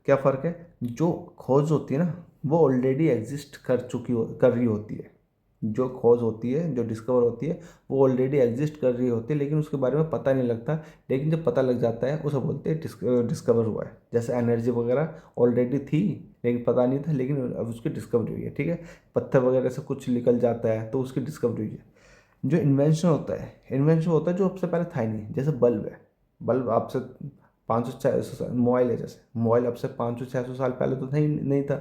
क्या फ़र्क है, जो खोज होती है ना वो ऑलरेडी एग्जिस्ट कर रही होती है, जो खोज होती है, जो डिस्कवर होती है, वो ऑलरेडी एग्जिस्ट कर रही होती है, लेकिन उसके बारे में पता नहीं लगता। लेकिन जब पता लग जाता है उसे बोलते हैं डिस्कवर हुआ है। जैसे एनर्जी वगैरह ऑलरेडी थी लेकिन पता नहीं था, लेकिन अब उसकी डिस्कवरी हुई है। ठीक है, पत्थर वगैरह से कुछ निकल जाता है तो उसकी डिस्कवरी हुई है। जो इन्वेंशन होता है जो आपसे पहले था ही नहीं। जैसे बल्ब है, बल्ब आपसे 500 600 साल, मोबाइल है जैसे, मोबाइल आपसे 500 600 साल पहले तो था ही नहीं था।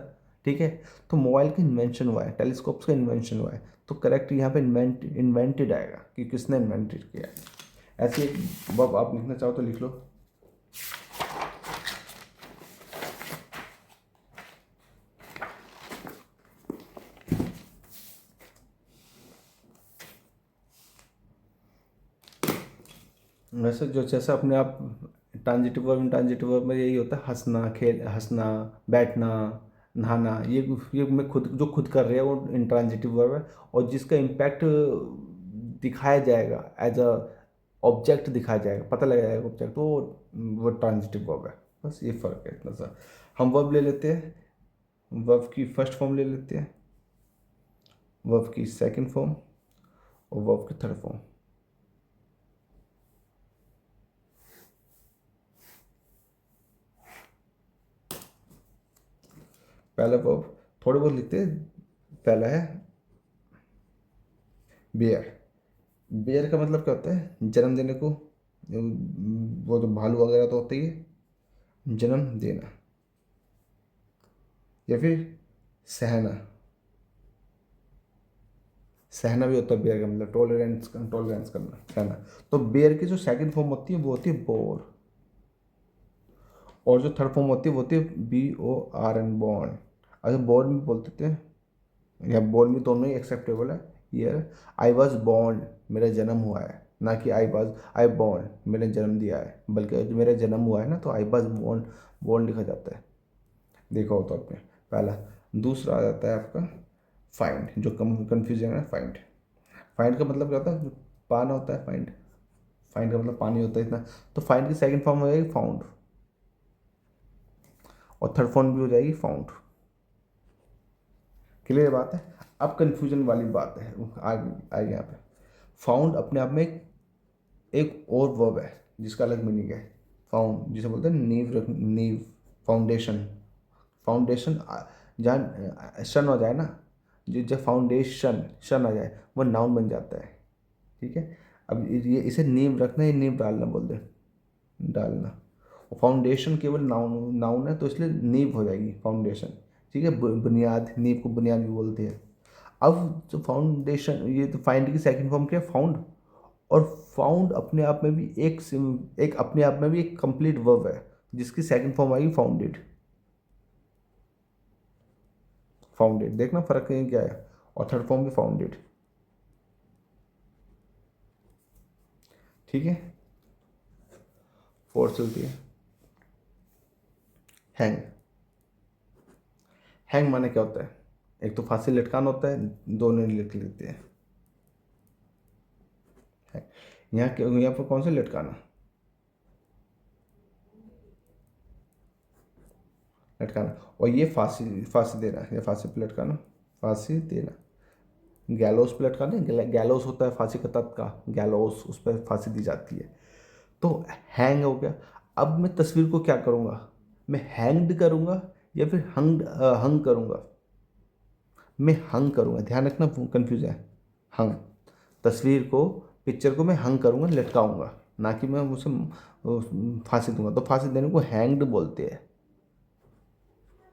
ठीक है, तो मोबाइल का इन्वेंशन हुआ है, टेलीस्कोप्स का इन्वेंशन हुआ है। तो करेक्ट यहाँ पे इन्वेंटेड आएगा कि किसने इन्वेंटेड किया है। ऐसे एक वर्ब आप लिखना चाहो तो लिख लो। वैसे जो जैसे अपने आप ट्रांजिटिव वर्ब इंट्रांजिटिव वर्ब में यही होता है, हंसना, खेल, हंसना, बैठना, नहाना। ये मैं खुद जो खुद कर रहे हैं वो इंट्रांजिटिव वर्ब है। और जिसका इम्पैक्ट दिखाया जाएगा एज अ ऑब्जेक्ट, दिखाया जाएगा, पता लगाया जाएगा ऑब्जेक्ट, तो वो ट्रांजिटिव वर्ब है। बस ये फ़र्क है इतना सा। हम वर्ब ले लेते हैं, वर्ब की फर्स्ट फॉर्म ले लेते हैं, वर्ब की सेकंड फॉर्म और वर्ब की थर्ड फॉर्म। पहला वर्ब थोड़े बहुत लिखते हैं। पहला है बेयर। बेयर का मतलब क्या होता है? जन्म देने को। वो तो भालू वगैरह तो होता ही है, जन्म देना। या फिर सहना, सहना भी होता है बेयर का मतलब, टॉलरेंस करना, सहना। तो बेयर की जो सेकंड फॉर्म होती है वो होती है बोर। और जो थर्ड फॉर्म होती है वो होती है BORN, बॉर्न। अगर बॉर्न भी बोलते थे, या बॉर्न भी दोनों ही एक्सेप्टेबल है। ईयर, आई वॉज बॉर्न, मेरा जन्म हुआ है, ना कि आई बॉर्न, मैंने जन्म दिया है। बल्कि जो मेरा जन्म हुआ है ना, तो आई वॉज बॉर्न, बॉर्न लिखा जाता है। देखा हो तो आपने पहला। दूसरा आ जाता है आपका फाइंड, जो कन्फ्यूजन है। फाइंड, फाइंड का मतलब क्या होता है? जो पाना होता है, फाइंड। फाइंड का मतलब पानी होता है इतना। तो फाइंड की सेकंड फॉर्म हो जाएगी फाउंड, और थर्ड फॉर्म भी हो जाएगी फाउंड। क्लियर बात है? अब कन्फ्यूजन वाली बात है आगे आगे यहाँ पे। फाउंड अपने आप में एक और वर्ब है जिसका अलग मीनिंग है। फाउंड जिसे बोलते हैं नींव, फाउंडेशन। फाउंडेशन जहाँ शन हो जाए ना, जो जब फाउंडेशन शन आ जाए वो नाउन बन जाता है। ठीक है, अब ये इसे नींव रखना, ये नींव डालना बोल दे, डालना। और फाउंडेशन केवल नाउन नाउन है तो इसलिए नींव हो जाएगी फाउंडेशन। ठीक है, बुनियाद, नींव को बुनियाद भी बोलते हैं। अब जो फाउंडेशन, ये तो फाइंड की सेकंड फॉर्म क्या है? फाउंड। और फाउंड अपने आप में भी एक अपने आप में भी एक कंप्लीट वर्ब है जिसकी सेकंड फॉर्म आएगी फाउंडेड। फाउंडेड, देखना फर्क है क्या है। और थर्ड फॉर्म भी फाउंडेड। ठीक है, फोर्थ चलती है हैंग। हैंग माने क्या होता है? एक तो फांसी लटकाना होता है, दोनों लिख लेते हैं। यहाँ पर कौन सा लटकाना? लटकाना। और ये फांसी, फांसी देना या फांसी पे लटकाना, फांसी देना। गैलोस पे लटकाना, गैलोस होता है फांसी का तख्त का, गैलोस, उस पर फांसी दी जाती है। तो हैंग हो गया। अब मैं तस्वीर को क्या करूँगा? मैं हैंग्ड करूँगा या फिर हंग करूँगा? मैं हंग करूँगा, ध्यान रखना, कंफ्यूज है। हंग, तस्वीर को, पिक्चर को मैं हंग करूँगा, लटकाऊंगा, ना कि मैं उसे फांसी दूंगा। तो फांसी देने को हैंग्ड बोलते हैं,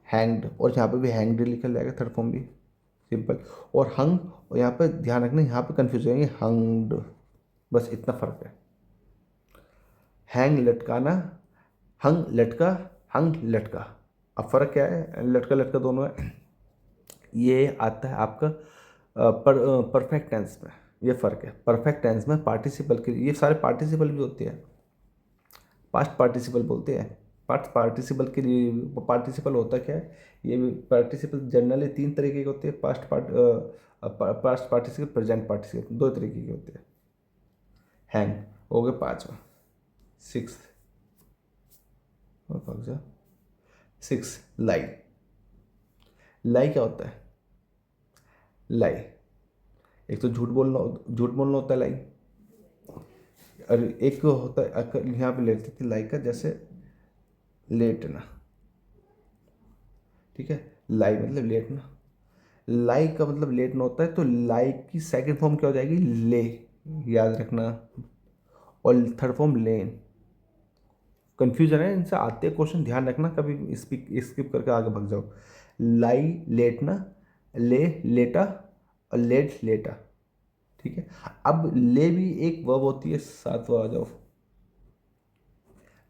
हैंग्ड। और यहाँ पे भी हैंग्ड लिखा जाएगा, थर्ड फॉर्म भी सिंपल। और हंग, और यहाँ पे ध्यान रखना, यहाँ पे कंफ्यूज होंगे, हंग्ड। बस इतना फ़र्क है। हैंग लटकाना, हंग लटका, हंग लटका। अब फ़र्क क्या है? लटका लटका दोनों है। ये आता है आपका परफेक्ट टेंस में। ये फ़र्क है, परफेक्ट टेंस में पार्टिसिपल के, ये सारे पार्टिसिपल भी होते हैं, पास्ट पार्टिसिपल बोलते हैं। पास्ट पार्टिसिपल के लिए, पार्टिसिपल होता क्या है? ये भी पार्टिसिपल जनरली तीन तरीके के होते हैं। पास्ट पार्टिसिपल, प्रेजेंट पार्टिसिपल, दो तरीके के होते हैं। हैंग हो गया पाँचवा। सिक्स, सिक्स, लाई। लाई क्या होता है? लाई, एक तो झूठ बोलना होता है लाई, और एक होता है यहाँ पे ले लेते थे लाई का, जैसे लेटना, ठीक है। लाई मतलब लेटना, लाई का मतलब लेटना होता है, तो लाई की सेकंड फॉर्म क्या हो जाएगी, ले, याद रखना। और थर्ड फॉर्म लेन। कंफ्यूजन है, इनसे आते क्वेश्चन, ध्यान रखना, कभी स्किप करके आगे भाग जाओ। लाई लेटना, ले लेटा, और लेट लेटा, ठीक है। अब ले भी एक वर्ब होती है, सातवां आ जाओ।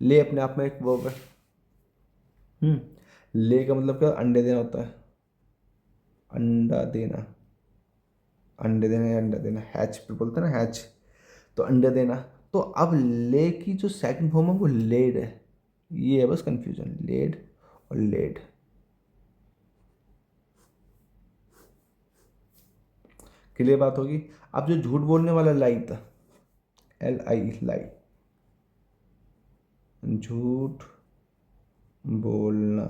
ले अपने आप में एक वर्ब है। ले का मतलब क्या, अंडे देना होता है, अंडा देना, अंडे देना या अंडा देना, हैच पे बोलते हैं ना, हैच, तो अंडे देना। तो अब ले की जो सेकंड फॉर्म है वो लेड है, ये है बस कंफ्यूजन, लेड और लेड। क्लियर बात होगी। अब जो झूठ बोलने वाला लाई था, एल आई, लाई, झूठ बोलना।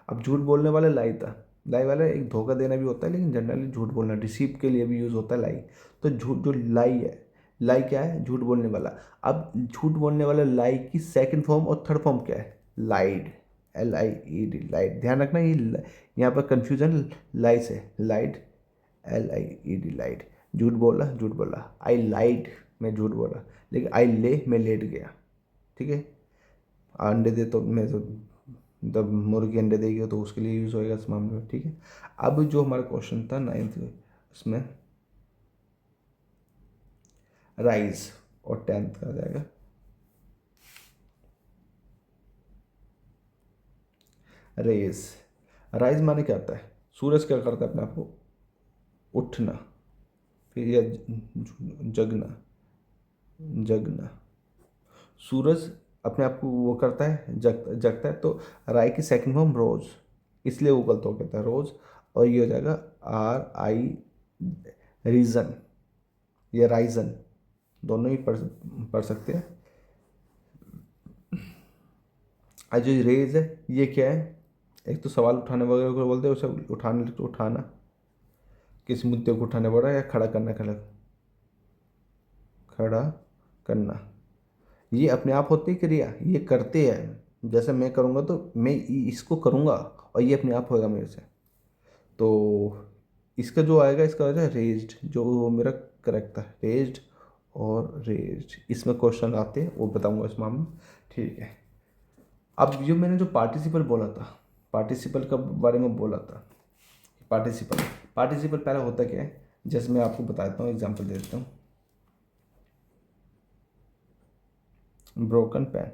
अब झूठ बोलने वाला लाई था, लाई वाला एक धोखा देना भी होता है, लेकिन जनरली झूठ बोलना, रिसीव के लिए भी यूज़ होता है लाई। तो झूठ जो लाई है, लाई क्या है, झूठ बोलने वाला। अब झूठ बोलने वाला लाई की सेकंड फॉर्म और थर्ड फॉर्म क्या है, लाइड, एल आई ई डी, लाइड। ध्यान रखना, ये यहाँ पर कंफ्यूजन लाई से, लाइड, एल आई ई डी, लाइड। झूठ बोला, झूठ बोला, आई लाइड, मैं झूठ बोला, लेकिन आई ले, मैं लेट गया, ठीक है। अंडे दे तो मैं तो, जब मुर्गी अंडे देगी तो उसके लिए यूज़ होएगा इस मामले में, ठीक है। अब जो हमारा क्वेश्चन था नाइन्थ, उसमें राइज, और टेंथ का आ जाएगा रेज। राइज माने क्या आता है, सूरज क्या करता है अपने आप को, उठना, फिर या जगना, जगना। सूरज अपने आप को वो करता है, जगता है, तो राय की सेकंड फॉर्म रोज, इसलिए वो गलत हो कहता है रोज। और ये हो जाएगा आर आई, रीजन या राइजन, दोनों ही पढ़ सकते हैं। आज जो रेज है ये क्या है, एक तो सवाल उठाने वगैरह को बोलते हैं, उसे उठाने, उठाना, किसी मुद्दे को उठाने पड़ा, या खड़ा करना, खड़ा, खड़ा करना। ये अपने आप होती है क्रिया, ये करते हैं, जैसे मैं करूँगा तो मैं इसको करूँगा, और ये अपने आप होएगा मेरे से। तो इसका जो आएगा, इसका आएगा रेज्ड, जो वो मेरा करेक्ट था, रेज्ड और रेज्ड, इसमें क्वेश्चन आते हैं, वो बताऊंगा इस मामले में, ठीक है। अब जो मैंने जो पार्टिसिपल बोला था, पार्टिसिपल का बारे में बोला था, पार्टिसिपल, पार्टिसिपल पहले होता क्या है, जैसे मैं आपको बताता हूँ, एग्जांपल दे देता हूँ। ब्रोकन पेन,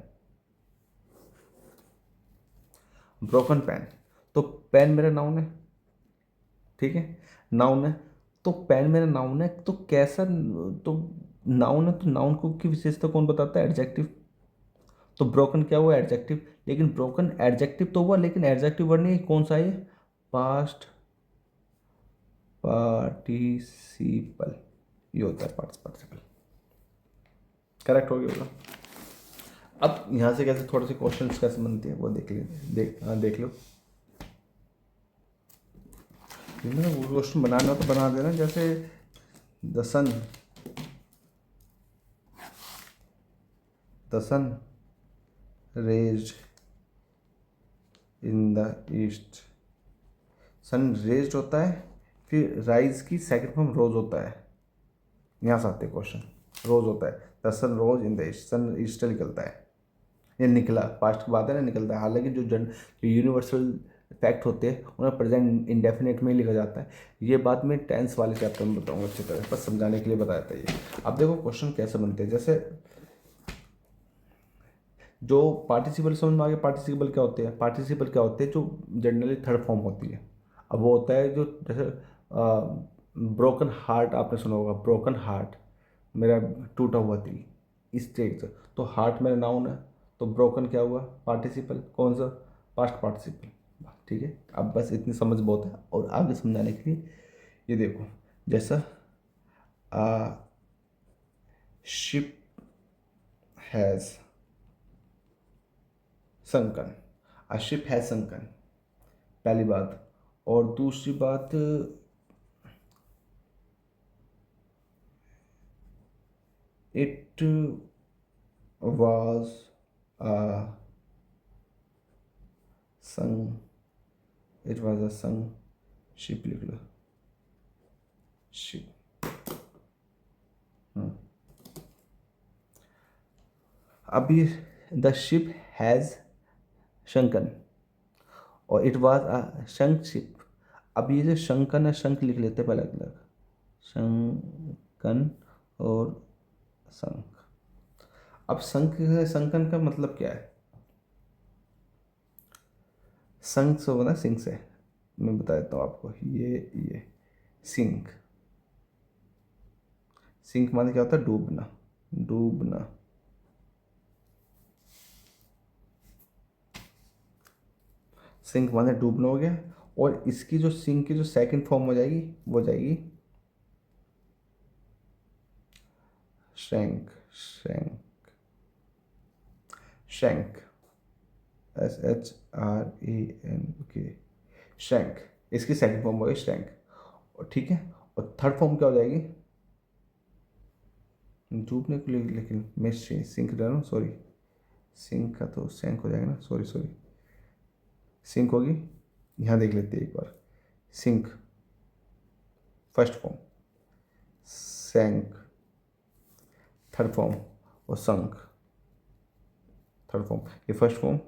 ब्रोकन पेन, तो पेन मेरा नाउन है, ठीक है, नाउन है। तो पेन मेरा नाउन है, तो कैसा, तो नाउन है, तो नाउन को की विशेषता कौन बताता है, एडजेक्टिव। तो ब्रोकन क्या हुआ, एडजेक्टिव। लेकिन ब्रोकन एडजेक्टिव तो हुआ, लेकिन एडजेक्टिव वर्ड नहीं, कौन सा है, पास्ट पार्टिसिपल, ये होता है पास्ट पार्टिसिपल, करेक्ट हो गया होगा। अब यहाँ से कैसे थोड़े से क्वेश्चंस कैसे बनते हैं वो देख लीजिए, देख लो। वो क्वेश्चन बनाना तो बना देना, जैसे the sun, the sun raised in the east, sun raised होता है, फिर राइज की सेकंड फॉर्म रोज होता है, यहाँ से आते क्वेश्चन, रोज होता है, the sun rose in the east, sun east से निकलता है, ये निकला, पास्ट की बात है ना, निकलता है। हालांकि जो यूनिवर्सल फैक्ट होते हैं उन्हें प्रेजेंट इंडेफिनेट में ही लिखा जाता है। ये बात मैं टेंस वाले चैप्टर में बताऊंगा अच्छी तरह, बस समझाने के लिए बताया था ये। अब देखो क्वेश्चन कैसे बनते हैं, जैसे जो पार्टिसिपल समझ में आ गया, पार्टिसिपल क्या होते हैं, पार्टिसिपल क्या होते हैं, जो जनरली थर्ड फॉर्म होती है। अब वो होता है जो, जैसे ब्रोकन हार्ट, आपने सुना होगा, ब्रोकन हार्ट, मेरा टूटा हुआ दिल, इस टाइप से। तो हार्ट मेरा नाउन है, तो ब्रोकन क्या हुआ, पार्टिसिपल, कौन सा, पास्ट पार्टिसिपल, ठीक है। अब बस इतनी समझ बहुत है, और आगे समझाने के लिए ये देखो, जैसा ship has sunken, a ship has sunken, पहली बात। और दूसरी बात, it was a sun, it was a sun ship लिख लो, शिप। अभी द शिप हैज़ शंकन और it was a sunk ship. अब ये जो शंकन है, शंख लिख लेते हैं पहले अलग अलग, शंकन और शंख। अब शंख शंकन का मतलब क्या है? शंख से बना सिंह से, मैं बता देता हूँ आपको। ये सिंह, सिंह माने क्या होता है? डूबना, डूबना। सिंह माने डूबना हो गया। और इसकी जो सिंह की जो सेकंड फॉर्म हो जाएगी वो हो जाएगी shank, shank, shank, SHRANK, shank. इसकी सेकंड फॉर्म हो गई शैंक। और ठीक है, और थर्ड फॉर्म क्या हो जाएगी? डूबने को लेकिन मैं सिंक डाल रहा हूँ, सॉरी, सिंक का तो सैंक हो जाएगा ना, सॉरी सॉरी, सिंक होगी। यहाँ देख लेते हैं एक बार। Sink first form, sank third form, और संक थर्ड फॉर्म। ये फर्स्ट फॉर्म,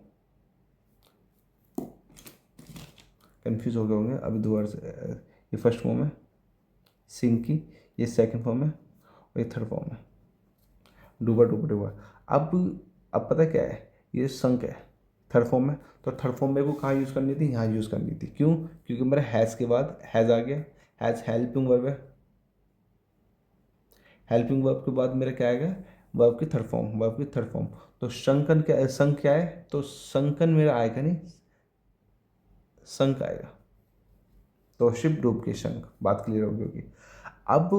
कंफ्यूज हो गए होंगे अभी दोबारा से। ये फर्स्ट फॉर्म है सिंक की, ये सेकंड फॉर्म है और ये थर्ड फॉर्म है डूबा, डूबा, डूबा। अब पता क्या है? ये संक है, थर्ड फॉर्म में। तो थर्ड फॉर्म मेरे को कहाँ यूज़ करनी थी? यहाँ यूज़ करनी थी। क्यों? क्योंकि मेरा हैज़ के बाद हैज़ आ गया। हैज़ हेल्पिंग वर्ब है, हेल्पिंग वर्ब के बाद मेरा क्या आएगा? वर्ब की थर्ड फॉर्म, वर्ब की थर्ड फॉर्म। तो शंकन क्या, संक क्या है? तो संकन मेरा आएगा नहीं, संक आएगा। तो शिप डूब के शंक, बात क्लियर होगी। अब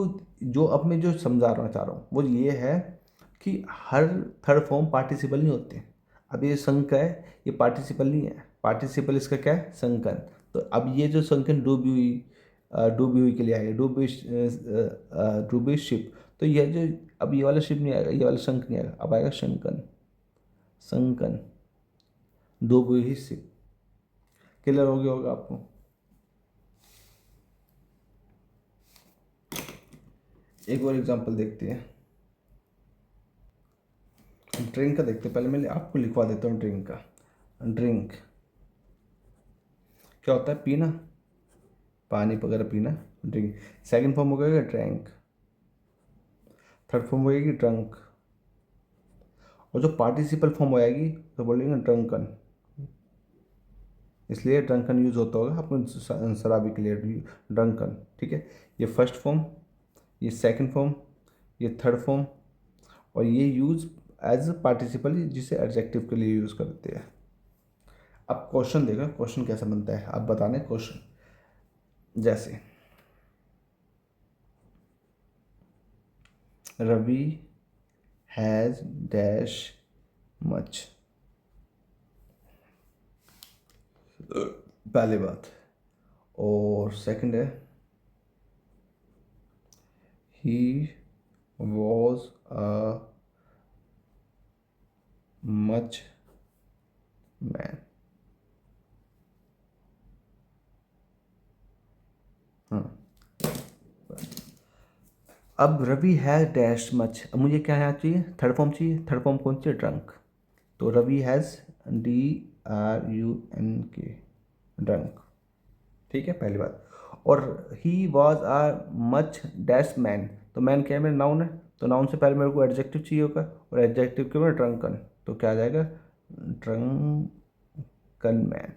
अब मैं जो समझाना चाह रहा हूँ वो ये है कि हर थर्ड फॉर्म पार्टिसिपल नहीं होते। अब ये संक है, ये पार्टिसिपल नहीं है, पार्टिसिपल इसका क्या है? संकन। तो अब ये जो संकन डूबी हुई के लिए आएगा, डूबी शिप। तो ये जो, अब ये वाला शिप नहीं आएगा, ये वाला शंख नहीं आएगा, अब आएगा शंकन, संकन, डूबी हुई शिप। क्लियर हो गया होगा आपको? एक और एग्जांपल देखते हैं, ड्रिंक का देखते हैं। पहले मैं आपको लिखवा देता हूँ ड्रिंक का। ड्रिंक क्या होता है? पीना, पानी वगैरह पीना, ड्रिंक। सेकंड फॉर्म हो गया ड्रैंक, थर्ड फॉर्म हो जाएगी ड्रंक, और जो पार्टिसिपल फॉर्म हो जाएगी तो बोलेंगे ड्रंकन। इसलिए ड्रंकन यूज होता होगा आपको शराबी के लिए, ड्रंकन। ठीक है, ये फर्स्ट फॉर्म, ये सेकंड फॉर्म, ये थर्ड फॉर्म, और ये यूज एज पार्टिसिपल जिसे एडजेक्टिव के लिए यूज करते हैं। अब क्वेश्चन देखो, क्वेश्चन कैसा बनता है, आप बताने क्वेश्चन। जैसे रवि हैज डैश मच, पहली बात। और सेकंड है he was a much man. अब रवि हैज़ डैश मच, अब मुझे क्या यहाँ चाहिए? थर्ड फॉर्म चाहिए। थर्ड फॉर्म कौन सी है? ड्रंक। तो रवि हैज़ DRUNK, ड्रंक। ठीक है, पहली बात। और he was a much dash man, तो मैन क्या है? मेरा नाउन है, तो नाउन से पहले मेरे को एडजेक्टिव चाहिए होगा, और एडजेक्टिव के में ड्रंकन, तो क्या आ जाएगा? Drunken man.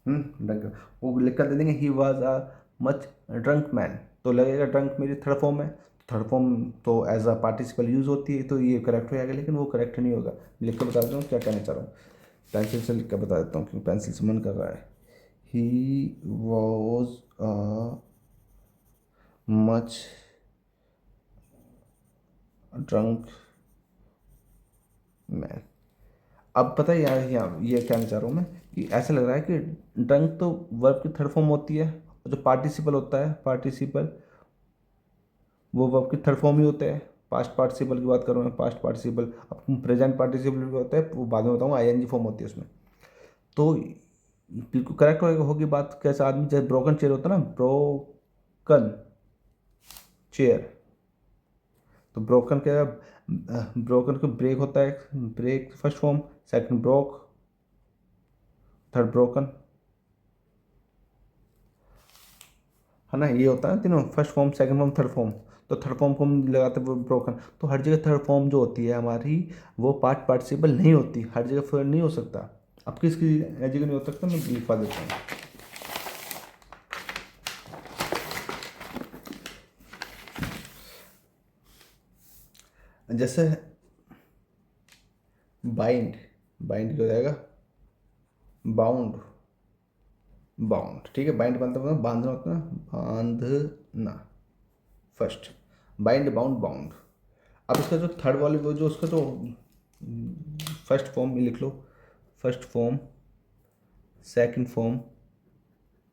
ड्रंक, वो लिख कर दे देंगे he was a much drunk man, तो लगेगा ड्रंक मेरी थर्ड फॉर्म है। थर्ड फॉर्म तो एज अ पार्टिसिपल यूज होती है, तो ये करेक्ट हो जाएगा, लेकिन वो करेक्ट नहीं होगा। लिख कर बता देता हूँ क्या कहना चाह रहा हूँ, पेंसिल से लिख कर बता देता हूँ, क्योंकि पेंसिल से मन कर रहा है। He was a much drunk man. अब पता है यार, यहाँ ये कहना चाह रहा हूँ मैं कि ऐसा लग रहा है कि ड्रंक तो वर्ब की थर्ड फॉर्म होती है, और जो पार्टिसिपल होता है, पार्टिसिपल वो वर्ब की थर्ड फॉर्म ही होते हैं, पास्ट पार्टिसिपल की बात करूँ मैं, पास्ट पार्टिसिपल, अब प्रेजेंट पार्टिसिपल भी होता है, वो बाद में बताऊँगा, आईएनजी फॉर्म होती है उसमें। तो बिल्कुल करेक्ट होगी बात। कैसा आदमी, जैसे ब्रोकन चेयर होता है ना, ब्रोकन चेयर, तो ब्रोकन क्या, ब्रोकन को ब्रेक होता है, break first form, second broke, third broken, है ना, ये होता है तीनों, first form, second form, third form. तो थर्ड फॉर्म को हम लगाते हैं ब्रोकन। तो हर जगह थर्ड फॉर्म जो होती है हमारी, वो पार्ट पार्टिसिपल नहीं होती, हर जगह फिर नहीं हो सकता। अब किसकी जगह नहीं हो सकता, मैं लिखवा देता हूँ। जैसे बाइंड, बाइंड क्या हो जाएगा, बाउंड, बाउंड, ठीक है। बाइंड बनता है बांधना होता है, बांधना फर्स्ट, बाइंड, बाउंड, बाउंड। अब इसका जो थर्ड वाली, वो जो उसका जो फर्स्ट फॉर्म में लिख लो, first form, second form,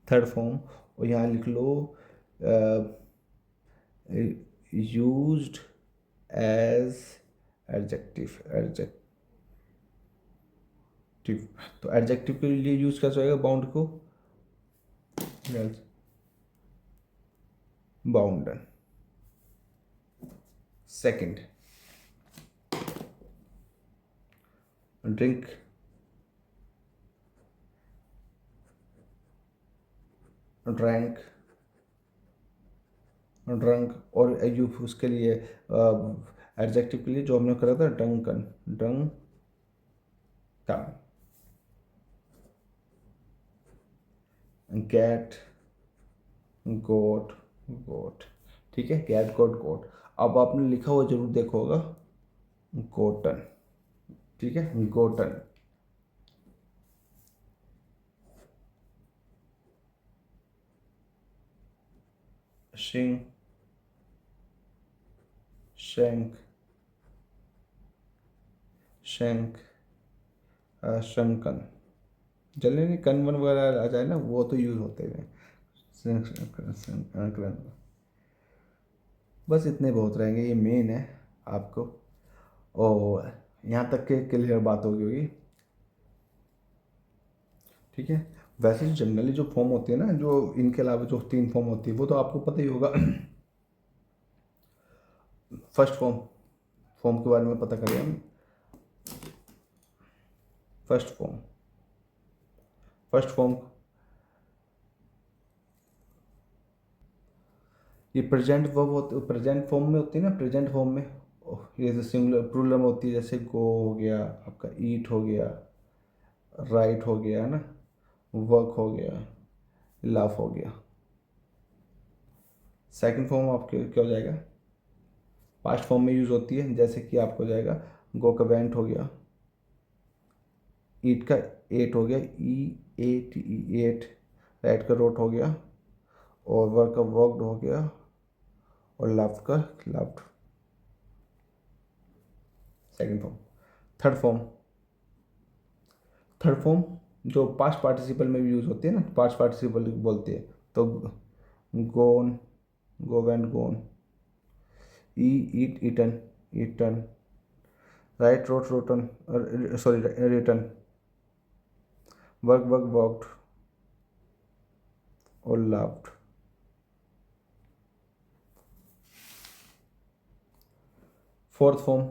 third form, और यहाँ लिख लो यूज्ड एज एडजेक्टिव, एडजेक्टिव। तो एडजेक्टिव के लिए यूज कैसे होएगा बाउंड को, bounden. Second, drink, drank, drunk, और यू उसके लिए एडजेक्टिव के लिए जो हमने करा था drunken, drunken, get, got, got, ठीक है, गेट, गोट, गोट। अब आपने लिखा हुआ जरूर देखा होगा, गोटन, ठीक है, गोटन। शिंग, शंक, शंक, शंकन, जल्दी नहीं, कन वन वगैरह आ जाए ना, वो तो यूज होते हैं। बस इतने बहुत रहेंगे, ये मेन है आपको, और यहाँ तक के क्लियर बात होगी, ठीक है। वैसे जो जनरली जो फॉर्म होती है ना, जो इनके अलावा जो तीन फॉर्म होती है, वो तो आपको पता ही होगा। फर्स्ट फॉर्म, फॉर्म के बारे में पता करें हम। फर्स्ट फॉर्म, फर्स्ट फॉर्म, ये प्रेजेंट वर्ब होते, प्रेजेंट फॉर्म में होती है ना, प्रेजेंट फॉर्म में ये जो सिंगुलर प्लूरल में होती है, जैसे गो हो गया आपका, ईट हो गया, राइट हो गया, है ना, वर्क हो गया, लाफ हो गया। सेकंड फॉर्म आपके क्या हो जाएगा, पास्ट फॉर्म में यूज होती है, जैसे कि आपको हो जाएगा, गो का वेंट हो गया, ईट का एट हो गया, E A T E, eat, write का रोट हो गया, और वर्क का वर्कड हो गया, और लव का loved. Second form. Third form, third form जो पास्ट पार्टिसिपल में भी यूज होती है ना, पास्ट पार्टिसिपल बोलते हैं, तो gone, go went gone, E eat eaten, eaten, write wrote rotten, sorry written, work work worked, और loved. Fourth form,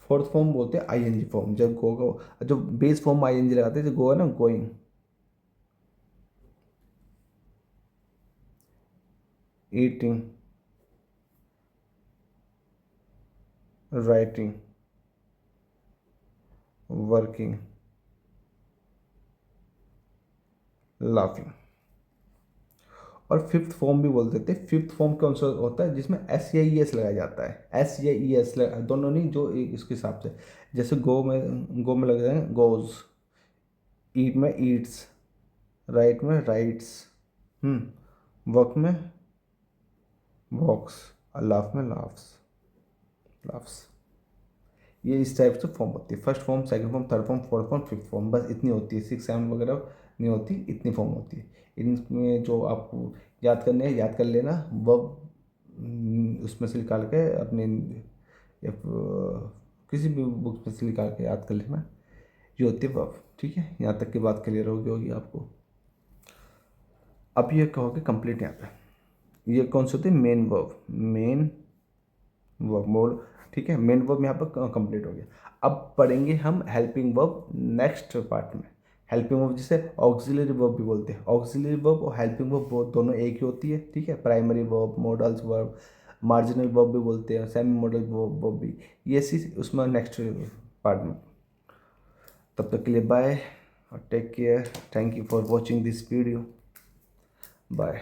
fourth form बोलते हैं आईएनजी फॉर्म, जब गो को जो बेस फॉर्म आईएनजी लगाते हैं, जो गो है ना, going, eating, writing, working, laughing. और फिफ्थ फॉर्म भी बोल देते हैं। फिफ्थ फॉर्म कौन सा होता है, जिसमें एस या ई एस लगाया जाता है, एस या ई एस दोनों नहीं, जो इसके हिसाब से, जैसे गो में लग जाए गोज, ईट में ईट्स, राइट में राइट्स, वर्क में वॉक्स, और लाफ में लाफ्स, लाफ्स। ये इस टाइप से फॉर्म होती है, first form, second form, third form, fourth form, fifth form, बस इतनी होती है, सिक्स सेवन वगैरह नहीं होती, इतनी फॉर्म होती है। इनमें जो आपको याद करने हैं, याद कर लेना। वर्ब उसमें से निकाल के अपने या किसी भी बुक में से निकाल के याद कर लेना। ये होती है वर्ब। ठीक है, यहाँ तक की बात क्लियर होगी आपको। अब ये कहोगे कंप्लीट यहाँ पे। ये कौन से होते हैं? Main verb, main verb mode. ठीक है, मेन वर्ब यहाँ पर कंप्लीट हो गया। अब पढ़ेंगे हम हेल्पिंग वर्ब नेक्स्ट पार्ट में। हेल्पिंग वर्ब जिसे ऑक्सिलरी वर्ब भी बोलते हैं। ऑक्सिलरी वर्ब और हेल्पिंग वर्ब दोनों एक ही होती है। ठीक है, primary verb, models verb, marginal verb भी बोलते हैं, सेमी मॉडल वर्ब भी। ये चीज़ उसमें नेक्स्ट पार्ट में। तब तक के लिए बाय और take care. Thank you for watching this video. Bye.